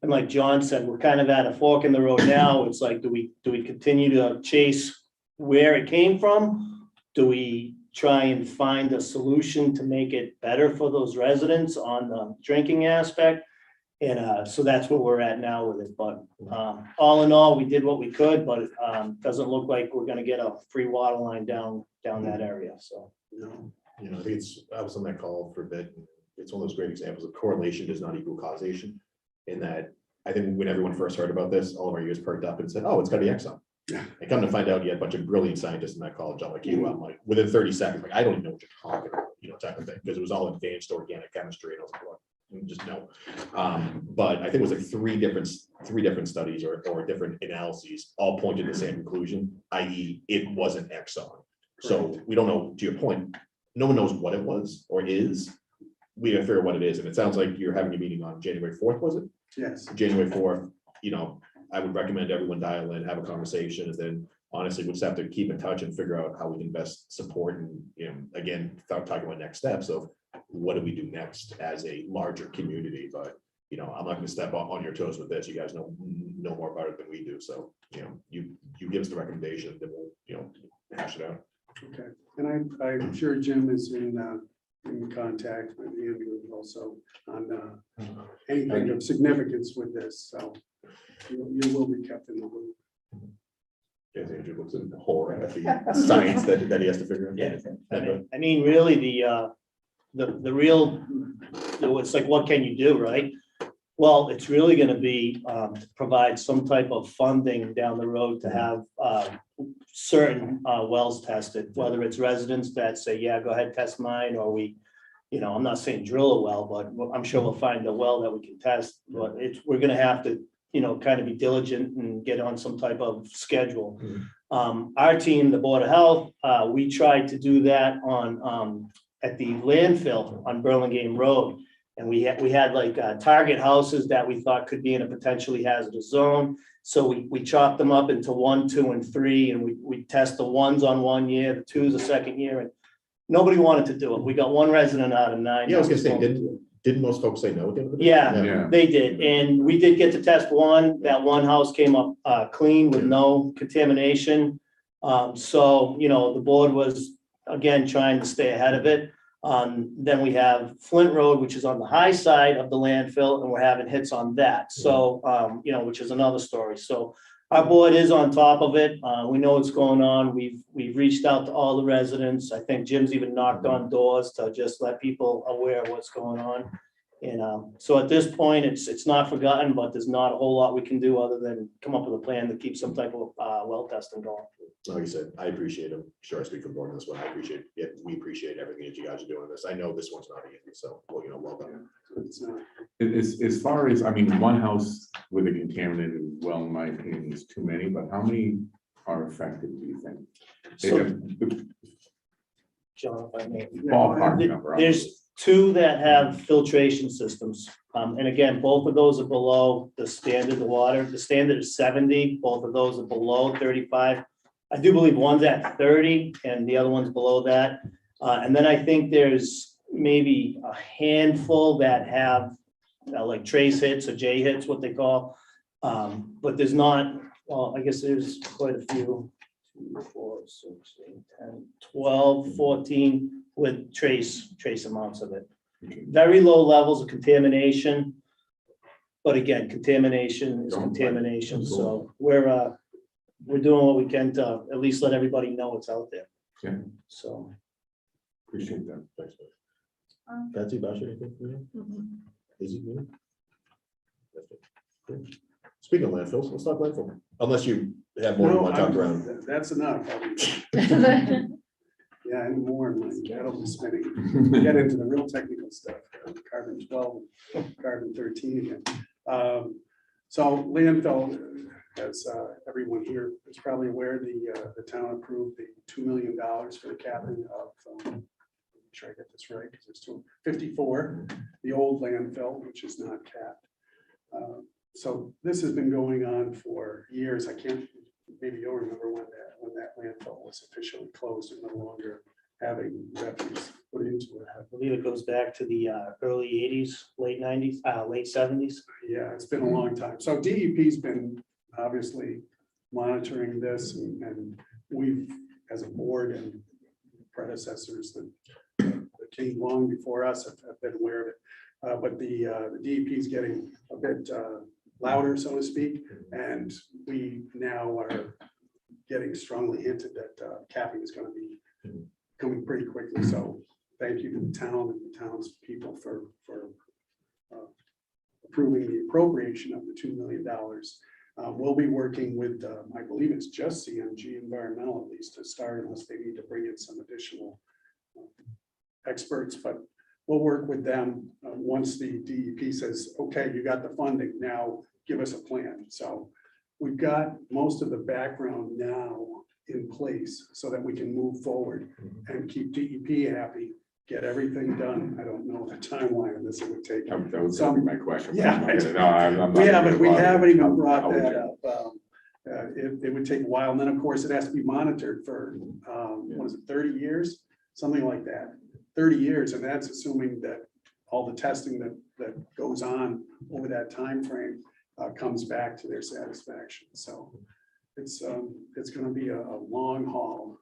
like John said, we're kind of at a fork in the road now. It's like, do we continue to chase where it came from? Do we try and find a solution to make it better for those residents on the drinking aspect? And so that's where we're at now with it. But all in all, we did what we could, but it doesn't look like we're going to get a free water line down that area. So, I think I was on that call for a bit. It's one of those great examples of correlation does not equal causation. In that, I think when everyone first heard about this, all of our ears perked up and said, "Oh, it's got to be Exxon." Yeah. And come to find out, you had a bunch of brilliant scientists in that college. I'm like you. I'm like, within 30 seconds, like I don't even know what you're talking about, type of thing, because it was all advanced organic chemistry, and I was like, what? Just no. But I think it was like three different studies or different analyses all pointed to the same conclusion, i.e., it wasn't Exxon. So we don't know. To your point, no one knows what it was or is. We gotta figure out what it is, and it sounds like you're having a meeting on January 4th. Was it? Yes. January 4th. I would recommend everyone dial in, have a conversation, and then honestly, we'll just have to keep in touch and figure out how we can best support and, again, talking about next steps of what do we do next as a larger community. But, I'm not going to step on your toes with this. You guys know more about it than we do. So, you give us the recommendation, then we'll, hash it out. Okay. And I'm sure Jim is in contact with Andrew also on anything of significance with this, so you will be kept in the loop. Yes, Andrew looks in horror at the science that he has to figure out. Yeah. I mean, really, the real, it's like, what can you do, right? Well, it's really gonna be to provide some type of funding down the road to have certain wells tested, whether it's residents that say, yeah, go ahead, test mine, or we, I'm not saying drill a well, but I'm sure we'll find a well that we can test, but we're gonna have to, kind of be diligent and get on some type of schedule. Our team, the Board of Health, we tried to do that on at the landfill on Burlingame Road. And we had like target houses that we thought could be in a potentially hazardous zone. So we chopped them up into 1, 2, and 3, and we test the 1s on 1 year, the 2s the second year, and nobody wanted to do it. We got 1 resident out of 9. Yeah, I was gonna say, didn't most folks say no at the end of the day? Yeah, they did. And we did get to test 1. That 1 house came up clean with no contamination. So, the board was, again, trying to stay ahead of it. Then we have Flint Road, which is on the high side of the landfill, and we're having hits on that. So, which is another story. So our board is on top of it. We know what's going on. We've reached out to all the residents. I think Jim's even knocked on doors to just let people aware of what's going on. And so at this point, it's not forgotten, but there's not a whole lot we can do other than come up with a plan to keep some type of well testing going. Like I said, I appreciate them. Sure, I speak for the board on this one. I appreciate it. We appreciate everything that you guys are doing on this. I know this one's not easy, so welcome. It's not. As far as, 1 house with a contaminated well, in my opinion, is too many, but how many are affected, do you think? So, John, if I may. Ballpark number. There's 2 that have filtration systems. And again, both of those are below the standard of water. The standard is 70. Both of those are below 35. I do believe one's at 30 and the other one's below that. And then I think there's maybe a handful that have like trace hits or J hits, what they call. But there's not, well, I guess there's quite a few, 2, 4, 6, 8, 10, 12, 14 with trace amounts of it. Very low levels of contamination. But again, contamination is contamination. So we're doing what we can to at least let everybody know it's out there. Yeah. So. Appreciate that. Thanks, man. Betsy, Basha, anything for you? Easy, you? Good. Speaking of landfills, let's talk landfill. Unless you have more you want to talk around. That's enough. Yeah, any more, my that'll be spinning. Get into the real technical stuff, carbon 12, carbon 13 again. So landfill, as everyone here is probably aware, the town approved the $2 million for the capping of, make sure I get this right, because it's 254, the old landfill, which is not capped. So this has been going on for years. I can't, maybe you'll remember when that landfill was officially closed and no longer having refuse put into it. I believe it goes back to the early 80s, late 90s, late 70s. Yeah, it's been a long time. So DEP's been obviously monitoring this, and we've, as a board and predecessors that came long before us have been aware of it. But the DEP is getting a bit louder, so to speak, and we now are getting strongly hinted that capping is going to be coming pretty quickly. So thank you to the town and the town's people for approving the appropriation of the $2 million. We'll be working with, I believe it's just CMG Environmental at least to start, unless they need to bring in some additional experts, but we'll work with them once the DEP says, okay, you got the funding, now give us a plan. So we've got most of the background now in place so that we can move forward and keep DEP happy, get everything done. I don't know the timeline of this, it would take. That was gonna be my question. Yeah. No, I'm not We haven't even brought I'll that check. up. It would take a while, and then of course it has to be monitored for, what is it, 30 years? Something like that, 30 years, and that's assuming that all the testing that goes on over that time frame comes back to their satisfaction. So it's going to be a long haul.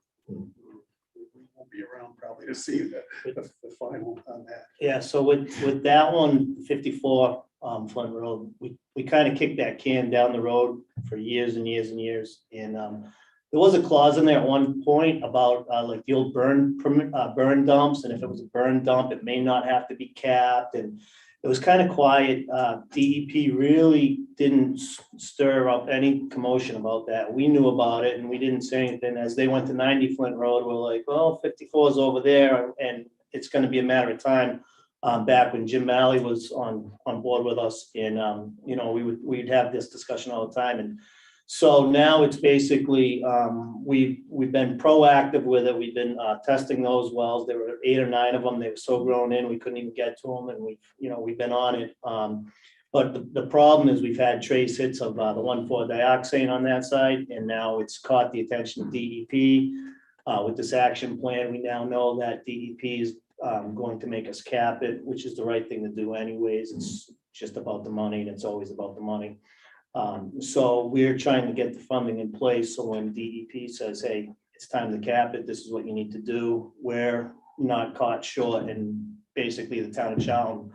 won't be around probably to see the final on that. Yeah, so with that one, 54 Flint Road, we kind of kicked that can down the road for years and years and years. And there was a clause in there at one point about like the old burn dumps, and if it was a burn dump, it may not have to be capped, and it was kind of quiet. DEP really didn't stir up any commotion about that. We knew about it and we didn't say anything. As they went to 90 Flint Road, we're like, well, 54 is over there, and it's going to be a matter of time. Back when Jim Malley was on board with us, and you know, we'd have this discussion all the time. And so now it's basically, we've been proactive with it. We've been testing those wells. There were 8 or 9 of them. They were so grown in, we couldn't even get to them, and we've been on it. But the problem is we've had trace hits of the 1,4-dioxane on that side, and now it's caught the attention of DEP. With this action plan, we now know that DEP is going to make us cap it, which is the right thing to do anyways. It's just about the money, and it's always about the money. So we're trying to get the funding in place. So when DEP says, hey, it's time to cap it, this is what you need to do, we're not caught short, and basically the town of Charlton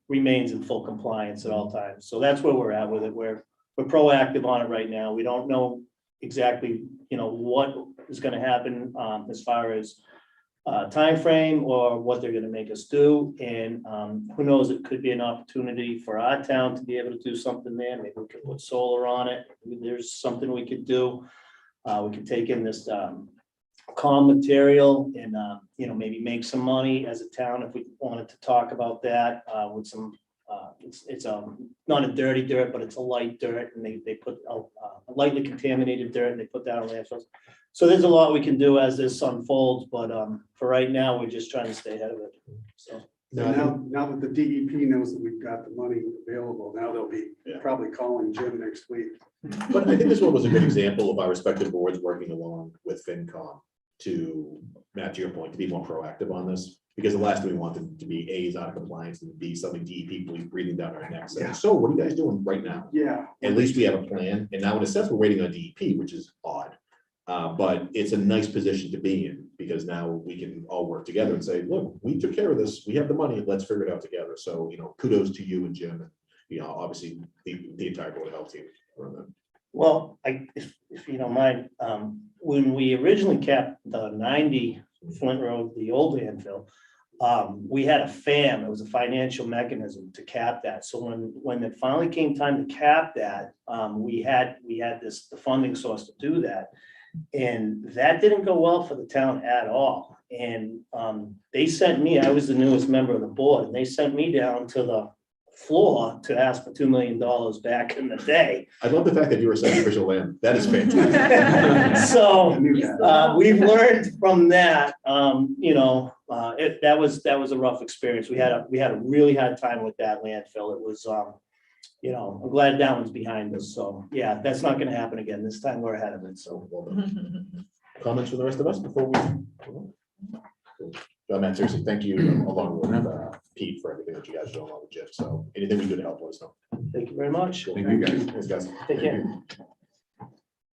remains in full compliance at all times. So that's where we're at with it. We're proactive on it right now. We don't know exactly, what is going to happen as far as time frame or what they're going to make us do. And who knows, it could be an opportunity for our town to be able to do something there. Maybe we could put solar on it. There's something we could do. We could take in this comm material and maybe make some money as a town if we wanted to talk about that with some it's not a dirty dirt, but it's a light dirt, and they put a lightly contaminated dirt, and they put that on landfills. So there's a lot we can do as this unfolds, but for right now, we're just trying to stay ahead of it. So Now that the DEP knows that we've got the money available, now they'll be probably calling Jim next week. But I think this one was a good example of our respective boards working along with FinCom to, Matt, to your point, to be more proactive on this. Because the last thing we wanted to be A, is out of compliance, and B, something DEP breathing down our necks. Yeah. So what are you guys doing right now? Yeah. At least we have a plan. And now in a sense, we're waiting on DEP, which is odd. But it's a nice position to be in, because now we can all work together and say, look, we took care of this. We have the money. Let's figure it out together. So, kudos to you and Jim, and, obviously the entire board of health team. well, if you don't mind, when we originally capped the 90 Flint Road, the old landfill, we had a FAM. It was a financial mechanism to cap that. So when it finally came time to cap that, we had the funding source to do that. And that didn't go well for the town at all. And they sent me, I was the newest member of the board, and they sent me down to the floor to ask for $2 million back in the day. I love the fact that you were saying official land. That is fantastic. So we've learned from that. That was a rough experience. We had a really hard time with that landfill. It was I'm glad that one's behind us. So yeah, that's not going to happen again. This time we're ahead of it. So Comments from the rest of us before we? Well, Matt, seriously, thank you along with Pete for everything that you guys do along with Jim. So anything we do to help, let us know. thank you very much. Thank you, guys. Thanks, guys. Take care.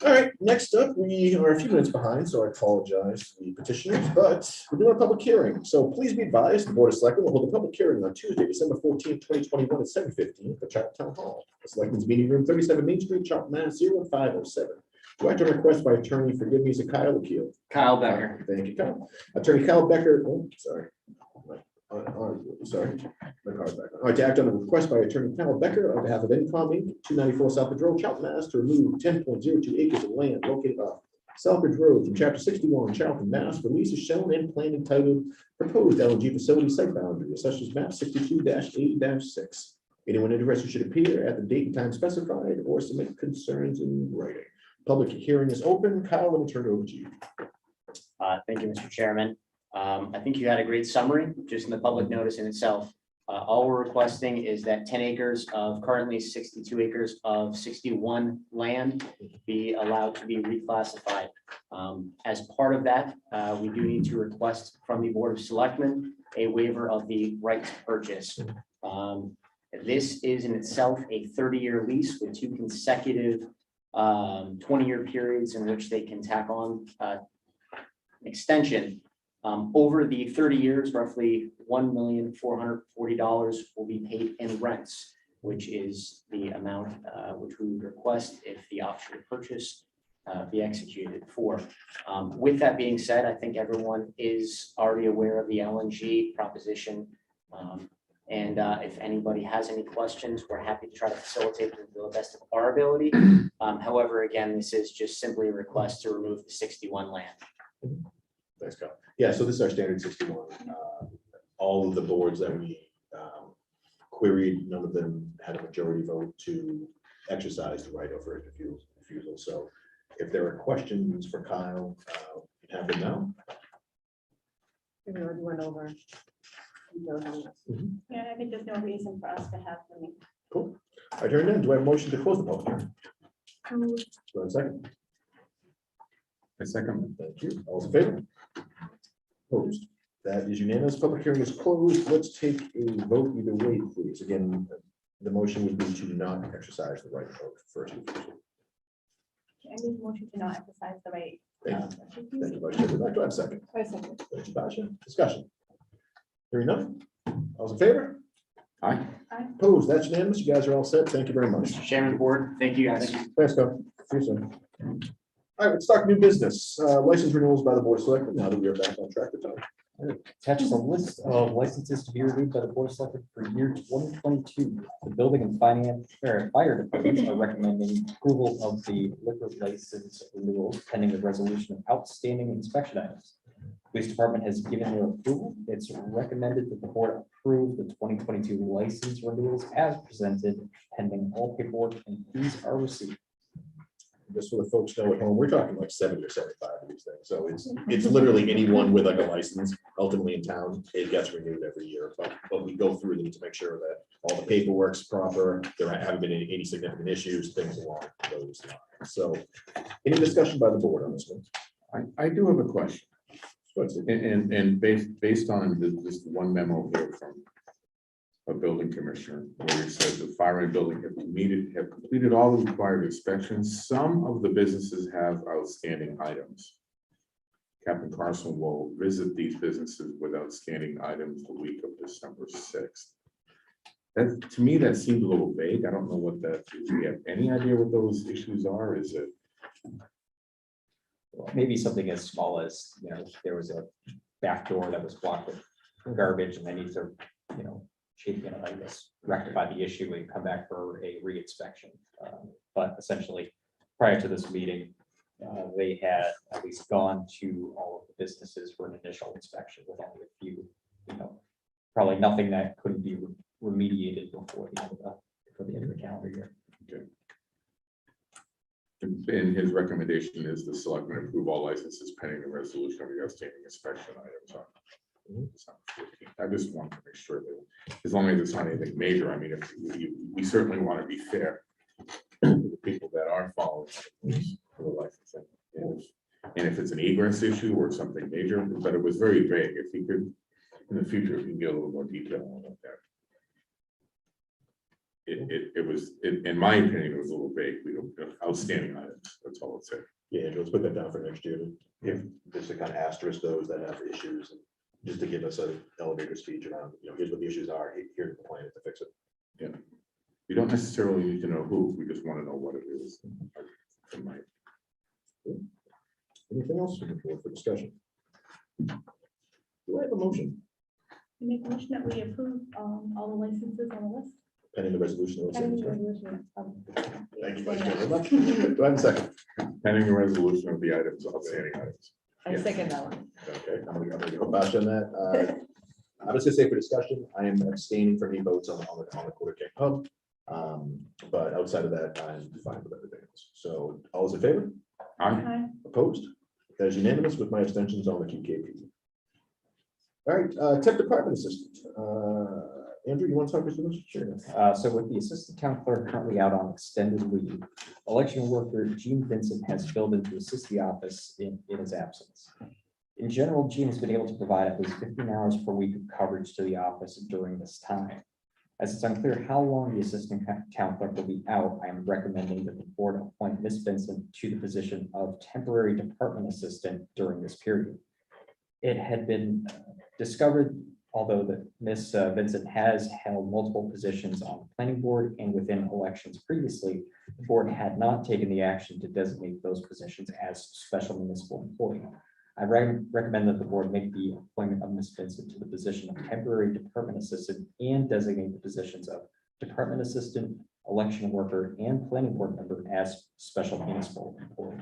All right, next up, we are a few minutes behind, so I apologize to the petitioners, but we're doing a public hearing. So please be advised, the Board of Selectmen will hold a public hearing on Tuesday, December 14th, 2021 at 7:15 at the Charlton Town Hall. The Selectmen's Meeting Room, 37 Main Street, Charlton, Mass. 01507. Do I have a request by attorney, forgive me, is it Kyle Akil? Kyle Becker. Thank you, Kyle. Attorney Kyle Becker, sorry. Sorry, my car's back on. All right, to act on a request by Attorney Kyle Becker on behalf of Incom Inc., 294 Southbridge Road, Charlton, Mass. To remove 10.02 acres of land located off Southbridge Road from Chapter 61, Charlton, Mass. For lease is shown and plan entitled Proposed LNG Facility Site Boundary, Assessors Map 62-8-6. Anyone interested should appear at the date and time specified or submit concerns in writing. Public hearing is open. Kyle, let me turn it over to you. Thank you, Mr. Chairman. I think you had a great summary just in the public notice in itself. All we're requesting is that 10 acres of currently 62 acres of 61 land be allowed to be reclassified. As part of that, we do need to request from the Board of Selectmen a waiver of the right to purchase. This is in itself a 30-year lease with 2 consecutive 20-year periods in which they can tack on extension Over the 30 years, roughly $1,440,000 will be paid in rents, which is the amount which we would request if the option to purchase be executed for. With that being said, I think everyone is already aware of the LNG proposition. And if anybody has any questions, we're happy to try to facilitate them to the best of our ability. However, again, this is just simply a request to remove the 61 land. Thanks, Kyle. Yeah, so this is our standard 61. All of the boards that we queried, none of them had a majority vote to exercise the right of right of refusal. So if there are questions for Kyle, you can have them now. We already went over. Yeah, I think there's no reason for us to have them. Cool. I turn in. Do I have a motion to close the public hearing? Do I have a second? A second. Thank you. All those in favor? Opposed? That is unanimous. Public hearing is closed. Let's take a vote either way, please. Again, the motion would be to not exercise the right to vote first. I need a motion to not exercise the right. Thank you. Thank you, Vice Chair. Do I have a second? I second. Thank you, Basha. Discussion. Hearing none. All those in favor? Aye. Opposed? That's unanimous. You guys are all set. Thank you very much. Mr. Chairman, board, thank you guys. Thanks, Scott. See you soon. All right, let's talk new business. License renewals by the Board of Selectmen. Now that we are back on track with time. Attaches a list of licenses to be renewed by the Board of Selectmen for year 2022. The building and fire departments are recommending approval of the liquor license renewals pending the resolution of outstanding inspection items. Police department has given their approval. It's recommended that the board approve the 2022 license renewals as presented, pending all paperwork and fees are received. Just so the folks know at home, we're talking like 70 or 75 of these things. So it's literally anyone with like a license ultimately in town, it gets renewed every year. But we go through them to make sure that all the paperwork's proper. There haven't been any significant issues, things along those lines. So any discussion by the board on this one? I do have a question. And based on this one memo here from a building commissioner, where it says the fire and building have completed all the required inspections. Some of the businesses have outstanding items. Captain Carson will visit these businesses with outstanding items the week of December 6th. That, to me, that seems a little vague. I don't know what that is. Do we have any idea what those issues are? Is it? Maybe something as small as, there was a back door that was blocked with garbage and they need to, I guess, rectify the issue and come back for a re-inspection. But essentially, prior to this meeting, they had at least gone to all of the businesses for an initial inspection with only a few, probably nothing that couldn't be remediated before the end of the calendar year. Okay. And his recommendation is the selectmen approve all licenses pending the resolution of the outstanding inspection items on December 14th. I just want to make sure that as long as it's not anything major, I mean, if we certainly want to be fair to the people that are following for the licensing. And if it's an egress issue or something major, but it was very vague. If you could, in the future, if you can get a little more detail on that. It was, in my opinion, it was a little vague. We don't have outstanding items. That's all it said. Yeah, let's put that down for next year. If just to kind of asterisk those that have issues, and just to give us an elevator speech around, here's what the issues are. Here's the plan to fix it. Yeah. You don't necessarily need to know who. We just want to know what it is. Anything else for discussion? Do I have a motion? I make a motion that we approve all the licenses on the list. Pending the resolution. Pending the resolution of- Thank you, Vice Chair. Do I have a second? Pending the resolution of the items, outstanding items. I second that one. Okay, I'm gonna go back on that. I was gonna say for discussion, I am abstaining from any votes on the Quarter King Hub. But outside of that, I'm fine with everything else. So all is in favor? Aye. Opposed? That is unanimous with my abstentions on the QKP. All right, tech department assistant. Andrew, you want to talk us through this? Sure. So with the assistant town clerk currently out on extended leave, election worker Gene Vincent has filled in to assist the office in his absence. In general, Gene has been able to provide at least 15 hours per week of coverage to the office during this time. As it's unclear how long the assistant town clerk will be out, I am recommending that the board appoint Ms. Vincent to the position of temporary department assistant during this period. it had been discovered, although that Ms. Vincent has held multiple positions on the planning board and within elections previously, the board had not taken the action to designate those positions as special municipal employee. I recommend that the board make the appointment of Ms. Vincent to the position of temporary department assistant and designate the positions of department assistant, election worker, and planning board member as special municipal employee.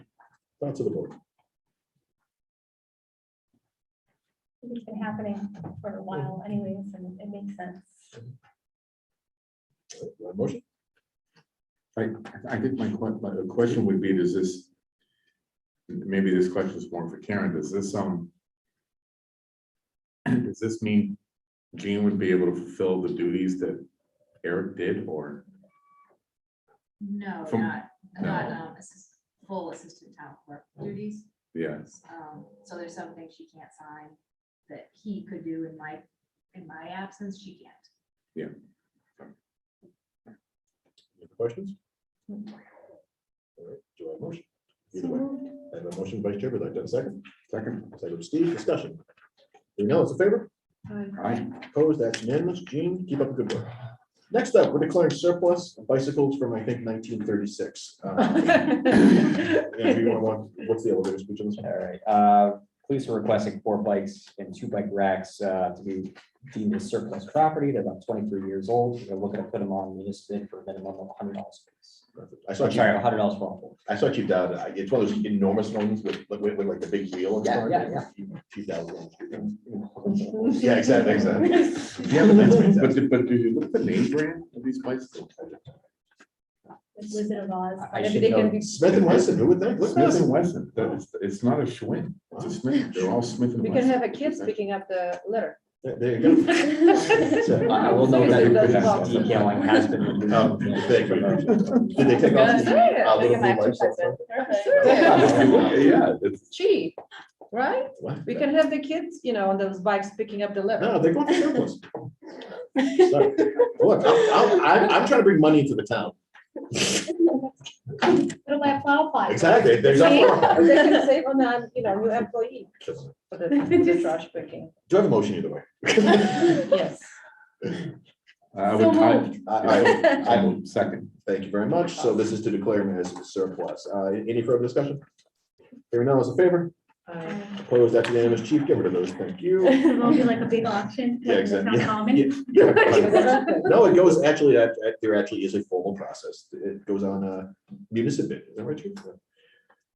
Thoughts of the board? It's been happening for a while anyways, and it makes sense. Motion? I think my question would be, does this, maybe this question is more for Karen, does this mean Jean would be able to fulfill the duties that Eric did, or? No, From- not full assistant town clerk duties. Yes. So there's some things she can't sign that he could do in my absence, she can't. Any questions? All right, do I have a motion? Either way. I have a motion, Vice Chair, would like to have a second? Second, Steve, discussion. You know, it's a favor? Aye. Opposed, that's unanimous. Jean, keep up the good work. Next up, we're declaring surplus bicycles from, I think, 1936. What's the elevator speech on this? All right, police are requesting 4 bikes and 2 bike racks to be deemed as surplus property. They're about 23 years old. They're looking to put them on municipal bid for a minimum of $100 a piece. I saw I'm sorry, $100 for all. I saw Chief Dowd. It's one of those enormous ones with like the big wheel. in front. Chief Dowd was on the street. Yeah, exactly. Yeah, but do you look at the name brand of these bicycles? Wizard of Oz. I Maybe should they know. can be. Smith and Wesson, who would think? Look at Smith this. and Wesson, it's not a Schwinn, it's a Smith, they're all Smith and We can Wesson. have a kids picking up the litter. There you go. I will note that Seriously, those detailing has been removed. Oh, thank you. Did they take off the Yeah, little they blue can lights? Yeah, it's, Cheap, right? What? We can have the kids, on those bikes picking up the litter. No, they're going for surplus. Sorry. Look, I'm trying to bring money into the town. It'll buy plow pipe. Exactly. There's See, a. they can save on that, new employee for the trash picking. Do I have a motion either way? Yes. I So would, I I second. Thank you very much. So this is to declare him as surplus. Any further discussion? Hearing none, all those in favor? Opposed, that's unanimous. Chief, get rid of those. Thank you. It'll be like a big auction. Yeah, It's exactly. not common. Yeah. No, it goes actually, there actually is a formal process. It goes on municipal bid. Is that right, Chief?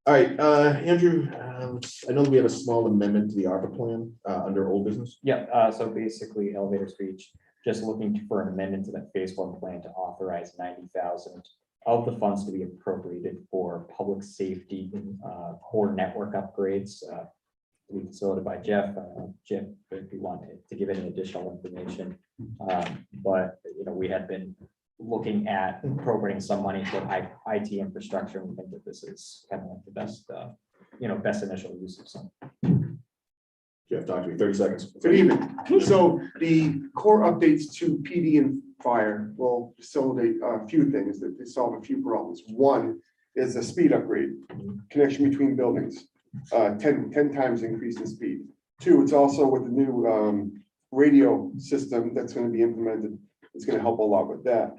All right, Andrew, I know that we have a small amendment to the ARPA plan under old business. Yeah, so basically elevator speech, just looking for an amendment to that phase 1 plan to authorize 90,000 of the funds to be appropriated for public safety core network upgrades. We facilitated by Jeff. Jeff, if you want to give any additional information. But we had been looking at appropriating some money for IT infrastructure, and we think that this is kind of like the best, best initial use of some. Jeff, talk to me, 30 seconds. Good evening. So the core updates to PD and fire will facilitate a few things that they solve a few problems. One is a speed upgrade, connection between buildings, 10 times increase in speed. 2, it's also with the new radio system that's going to be implemented. It's going to help a lot with that.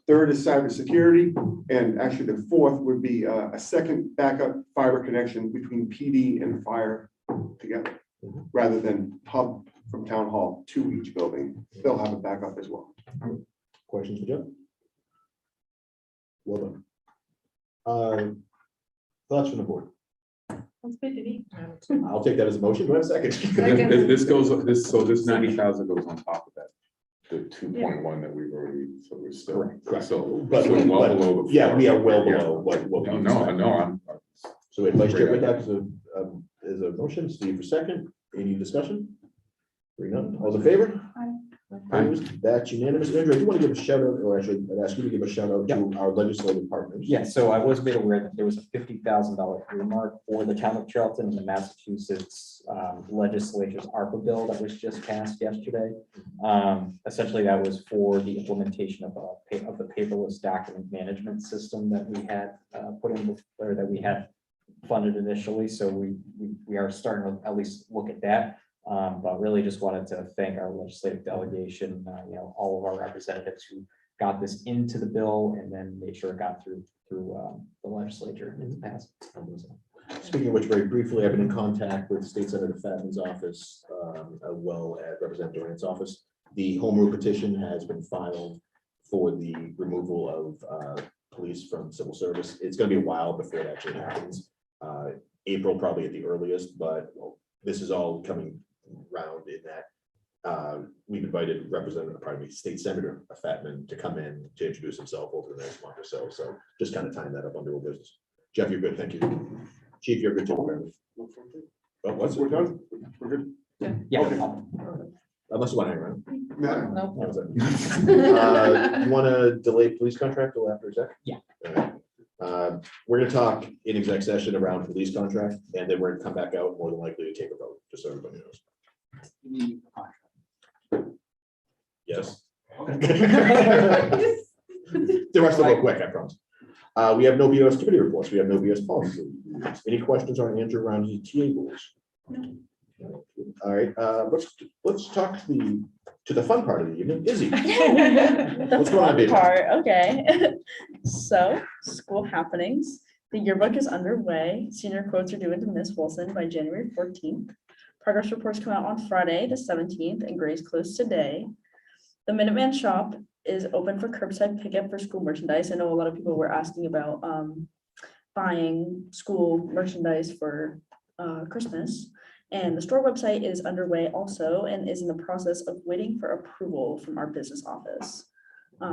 3rd is cybersecurity. And actually the 4th would be a second backup fiber connection between PD and fire together, rather than hub from town hall to each building. They'll have a backup as well. Questions for Jeff? Well done. Thoughts from the board? Sounds good to me. I'll take that as a motion. Do I have a second? This goes, so this 90,000 goes on top of that, the 2.1 that we've already, so we're still. Correct. So, But, we're well below the. yeah, we are well Yeah. below what we. No, I'm. So we have Vice Chair Red as a motion, Steve for second. Any discussion? Hearing none. All those in favor? Opposed? That's unanimous. Andrew, I do want to give a shout out, or actually, I'd ask you to give a shout out to our legislative partners. Yeah, so I was made aware that there was a $50,000 earmark for the town of Charlton and the Massachusetts legislature's ARPA bill that was just passed yesterday. Essentially, that was for the implementation of the paperless document management system that we had put in, or that we had funded initially. So we are starting to at least look at that. But really just wanted to thank our legislative delegation, all of our representatives who got this into the bill and then made sure it got through the legislature and it's passed. Speaking of which, very briefly, I've been in contact with State Senator Fatman's office, as well as Representative Durant's office. The home rule petition has been filed for the removal of police from civil service. It's going to be a while before it actually happens. April probably at the earliest, but this is all coming round in that we've invited State Senator Fatman to come in to introduce himself over the next month or so. So just kind of tying that up under old business. Jeff, you're good. Thank you. Chief, you're good too. Oh, what's We're it? done? We're good? Yeah. Okay. Unless you want to hang around. No. How's that? You want to delay police contract till after exec? Yeah. All right. We're gonna talk in exec session around police contract, and then we're gonna come back out more than likely to take a vote, just so everybody knows. Yes. The rest will go quick, I promise. We have no BOS committee reports. We have no BOS policy. Any questions on Andrew around the TA rules? No. All right, let's talk to the fun part of the evening. Izzy. What's going on, baby? Okay, so school happenings. The yearbook is underway. Senior quotes are due into Miss Wilson by January 14th. Progress reports come out on Friday, the 17th, and grades close today. The Minuteman shop is open for curbside pickup for school merchandise. I know a lot of people were asking about buying school merchandise for Christmas. And the store website is underway also and is in the process of waiting for approval from our business office.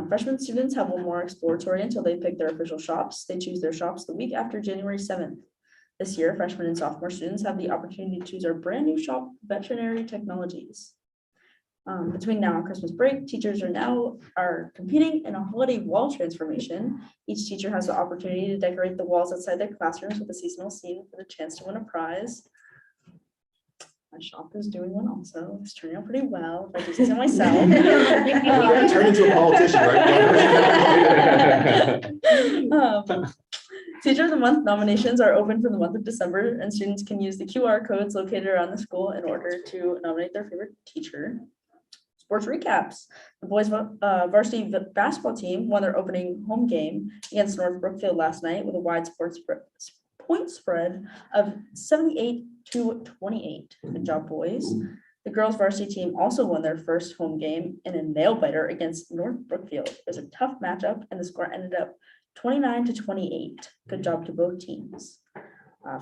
Freshman students have one more exploratory until they pick their official shops. They choose their shops the week after January 7th. This year, freshman and sophomore students have the opportunity to choose our brand new shop, Veterinary Technologies. Between now and Christmas break, teachers are competing in a holiday wall transformation. Each teacher has the opportunity to decorate the walls outside their classrooms with a seasonal scene for the chance to win a prize. My shop is doing one also. It's turning out pretty well. If I do say so myself. Turn into a politician, right? Teacher of the Month nominations are open for the month of December, and students can use the QR codes located around the school in order to nominate their favorite teacher. Sports recaps. The boys varsity basketball team won their opening home game against North Brookfield last night with a wide point spread of 78-28. Good job, boys. The girls varsity team also won their first home game in a nail biter against North Brookfield. It was a tough matchup, and the score ended up 29-28. Good job to both teams.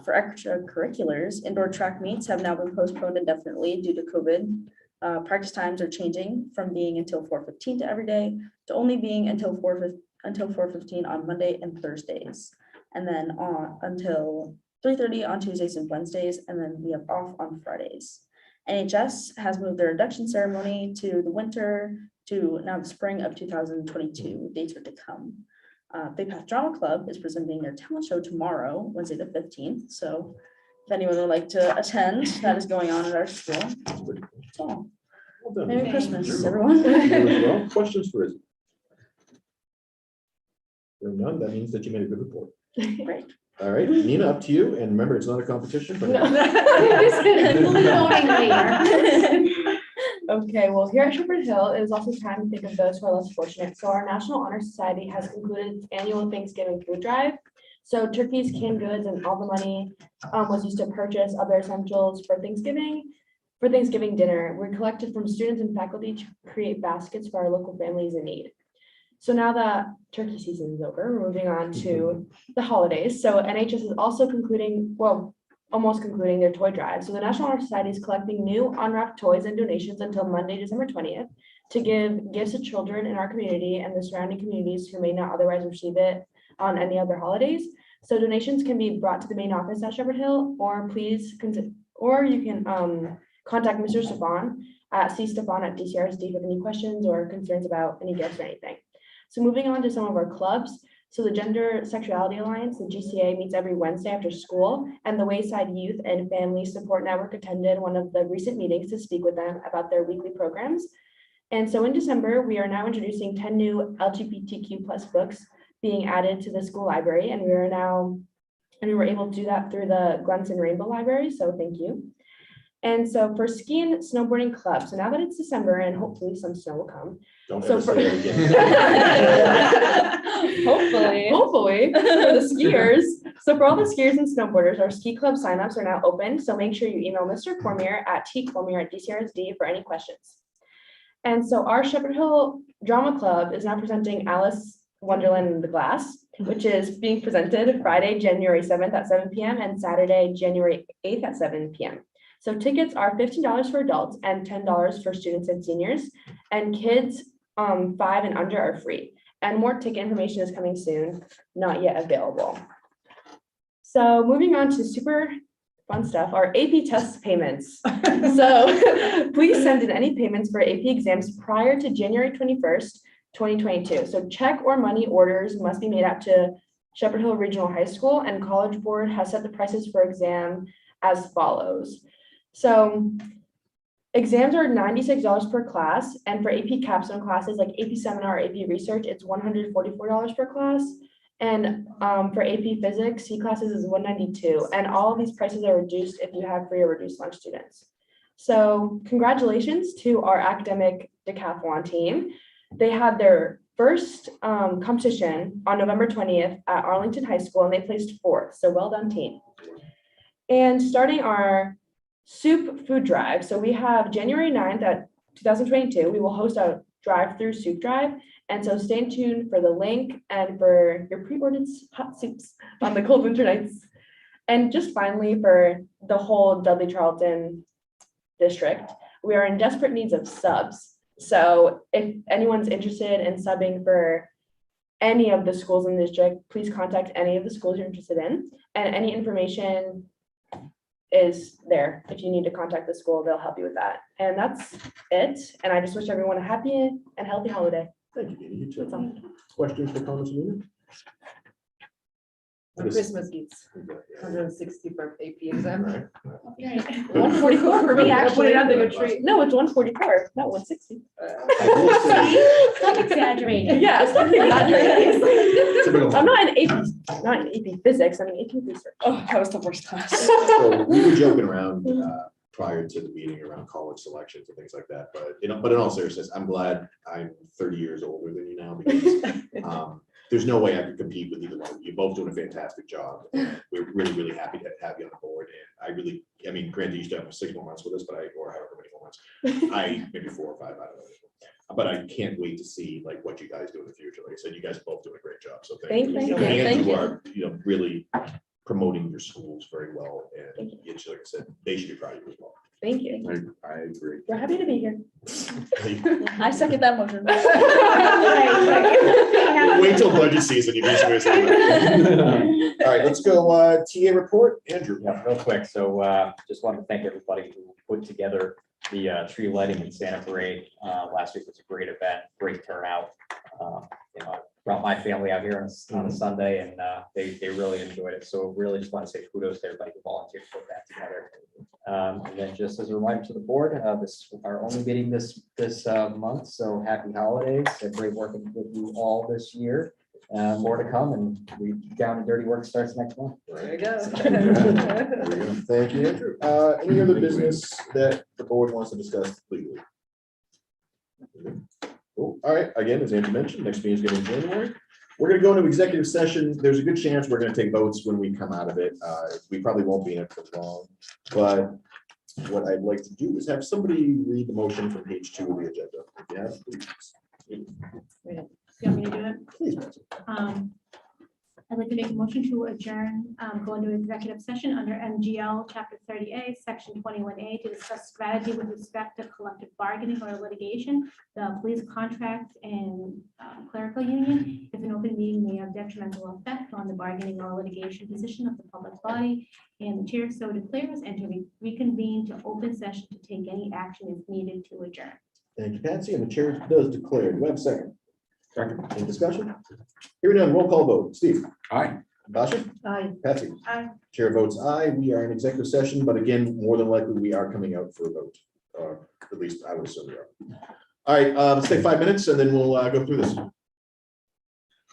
For extracurriculars, indoor track meets have now been postponed indefinitely due to COVID. Practice times are changing from being until 4:15 to every day to only being until 4:15 on Monday and Thursdays, and then until 3:30 on Tuesdays and Wednesdays, and then we have off on Fridays. NHS has moved their induction ceremony to the winter to now the spring of 2022. Dates are to come. Big Path Drama Club is presenting their talent show tomorrow, Wednesday the 15th. So if anyone would like to attend, that is going on at our school. So, Merry Christmas, everyone. Questions for Izzy? There are none. That means that you made a good report. Great. All right, Nina, up to you. And remember, it's not a competition. But Okay, well, here at Shepherd Hill, it is also time to think of those who are less fortunate. So our National Honor Society has concluded its annual Thanksgiving food drive. So turkeys, canned goods, and all the money was used to purchase other essentials for Thanksgiving dinner. We collected from students and faculty to create baskets for our local families in need. So now that turkey season is over, we're moving on to the holidays. So NHS is also almost concluding their toy drive. So the National Honor Society is collecting new unwrapped toys and donations until Monday, December 20th to give gifts to children in our community and the surrounding communities who may not otherwise receive it on any other holidays. So donations can be brought to the main office at Shepherd Hill, or you can contact Mr. Stefan at cstefan@DCRSD if you have any questions or concerns about any gifts or anything. So moving on to some of our clubs. So the Gender Sexuality Alliance, the GCA, meets every Wednesday after school, and the Wayside Youth and Family Support Network attended one of the recent meetings to speak with them about their weekly programs. And so in December, we are now introducing 10 new LGBTQ+ books being added to the school library, and we were able to do that through the Glenson Rainbow Library, so thank you. And so for ski and snowboarding clubs, so now that it's December and hopefully some snow will come. Don't So ever for- say that again. Hopefully, for the skiers. So for all the skiers and snowboarders, our ski club signups are now open. So make sure you email Mr. Cormier at tcormier@DCRSD for any questions. And so our Shepherd Hill Drama Club is now presenting Alice Wonderland in the Glass, which is being presented Friday, January 7th at 7 p.m. and Saturday, January 8th at 7 p.m. So tickets are $15 for adults and $10 for students and seniors, and kids 5 and under are free. And more ticket information is coming soon, not yet available. So moving on to super fun stuff, our AP test payments. So please send in any payments for AP exams prior to January 21st, 2022. So check or money orders must be made out to Shepherd Hill Regional High School, and College Board has set the prices for exam as follows. So exams are $96 per class, and for AP capstone classes like AP Seminar or AP Research, it's $144 per class. And for AP Physics, C classes is $192, and all of these prices are reduced if you have free or reduced lunch students. So congratulations to our academic decathlon team. They had their first competition on November 20th at Arlington High School, and they placed 4th. So well done, team. And starting our soup food drive. So we have January 9th at 2022. We will host a drive-through soup drive. And so stay tuned for the link and for your pre-ordered hot soups on the cold winter nights. And just finally, for the whole Dudley Charlton district, we are in desperate needs of subs. So if anyone's interested in subbing for any of the schools in the district, please contact any of the schools you're interested in. And any information is there. If you need to contact the school, they'll help you with that. And that's it. And I just wish everyone a happy and healthy holiday. Thank you, Katie. You too. Questions for comments, Nina? Christmas gifts, 160 per AP exam. 144 for me, Put actually. it under your tree. No, it's 144, not 160. Stop exaggerating. Yeah, stop exaggerating. Typical. I'm not in AP Physics, I'm in AP Research. Oh, that was the worst class. So we were joking around prior to the meeting around college selections and things like that, but in all seriousness, I'm glad I'm 30 years older than you now, because there's no way I could compete with either one of you. You're both doing a fantastic job. And we're really, really happy to have you on the board. And I mean, granted, you used to have 6 more months with us, or however many more months. Maybe 4 or 5, I don't know. But I can't wait to see like what you guys do in the future. Like I said, you guys are both doing a great job. So thank you. And you are, really promoting your schools very well. And it's like I said, they should be proud of you as well. Thank you. I agree. We're happy to be here. I second that motion. Wait till budget season. You basically all right, let's go TA report. Andrew. Yeah, real quick. So just wanted to thank everybody who put together the tree lighting and Santa Parade. Last week was a great event, great turnout. I brought my family out here on a Sunday, and they really enjoyed it. So really just want to say kudos to everybody who volunteered to put that together. And then just as a reminder to the board, this is our only meeting this month. So happy holidays and great working with you all this year. More to come, and we down and dirty work starts next month. There you go. Thank you, Andrew. Any other business that the board wants to discuss legally? Cool. All right, again, as Andrew mentioned, next meeting is going to be in January. We're going to go into executive session. There's a good chance we're going to take votes when we come out of it. We probably won't be in it for long, but what I'd like to do is have somebody read the motion from page 2 of the agenda. Yeah, please. You want me to do it? Please, Nancy. I'd like to make a motion to adjourn, go into executive session under MGL Chapter 30A, Section 21A, to discuss strategy with respect to collective bargaining or litigation, the police contract and clerical union, if an open meeting may have detrimental effect on the bargaining or litigation position of the public body, and the chair so declares, and to reconvene to open session to take any action if needed to adjourn. Thank you, Patsy. And the chair does declare. Do I have a second? Second. Any discussion? Hearing none, roll call vote. Steve? Aye. Basha? Aye. Patsy? Aye. Chair votes aye. We are in executive session, but again, more than likely, we are coming out for a vote. At least I would assume we are. All right, let's take 5 minutes and then we'll go through this.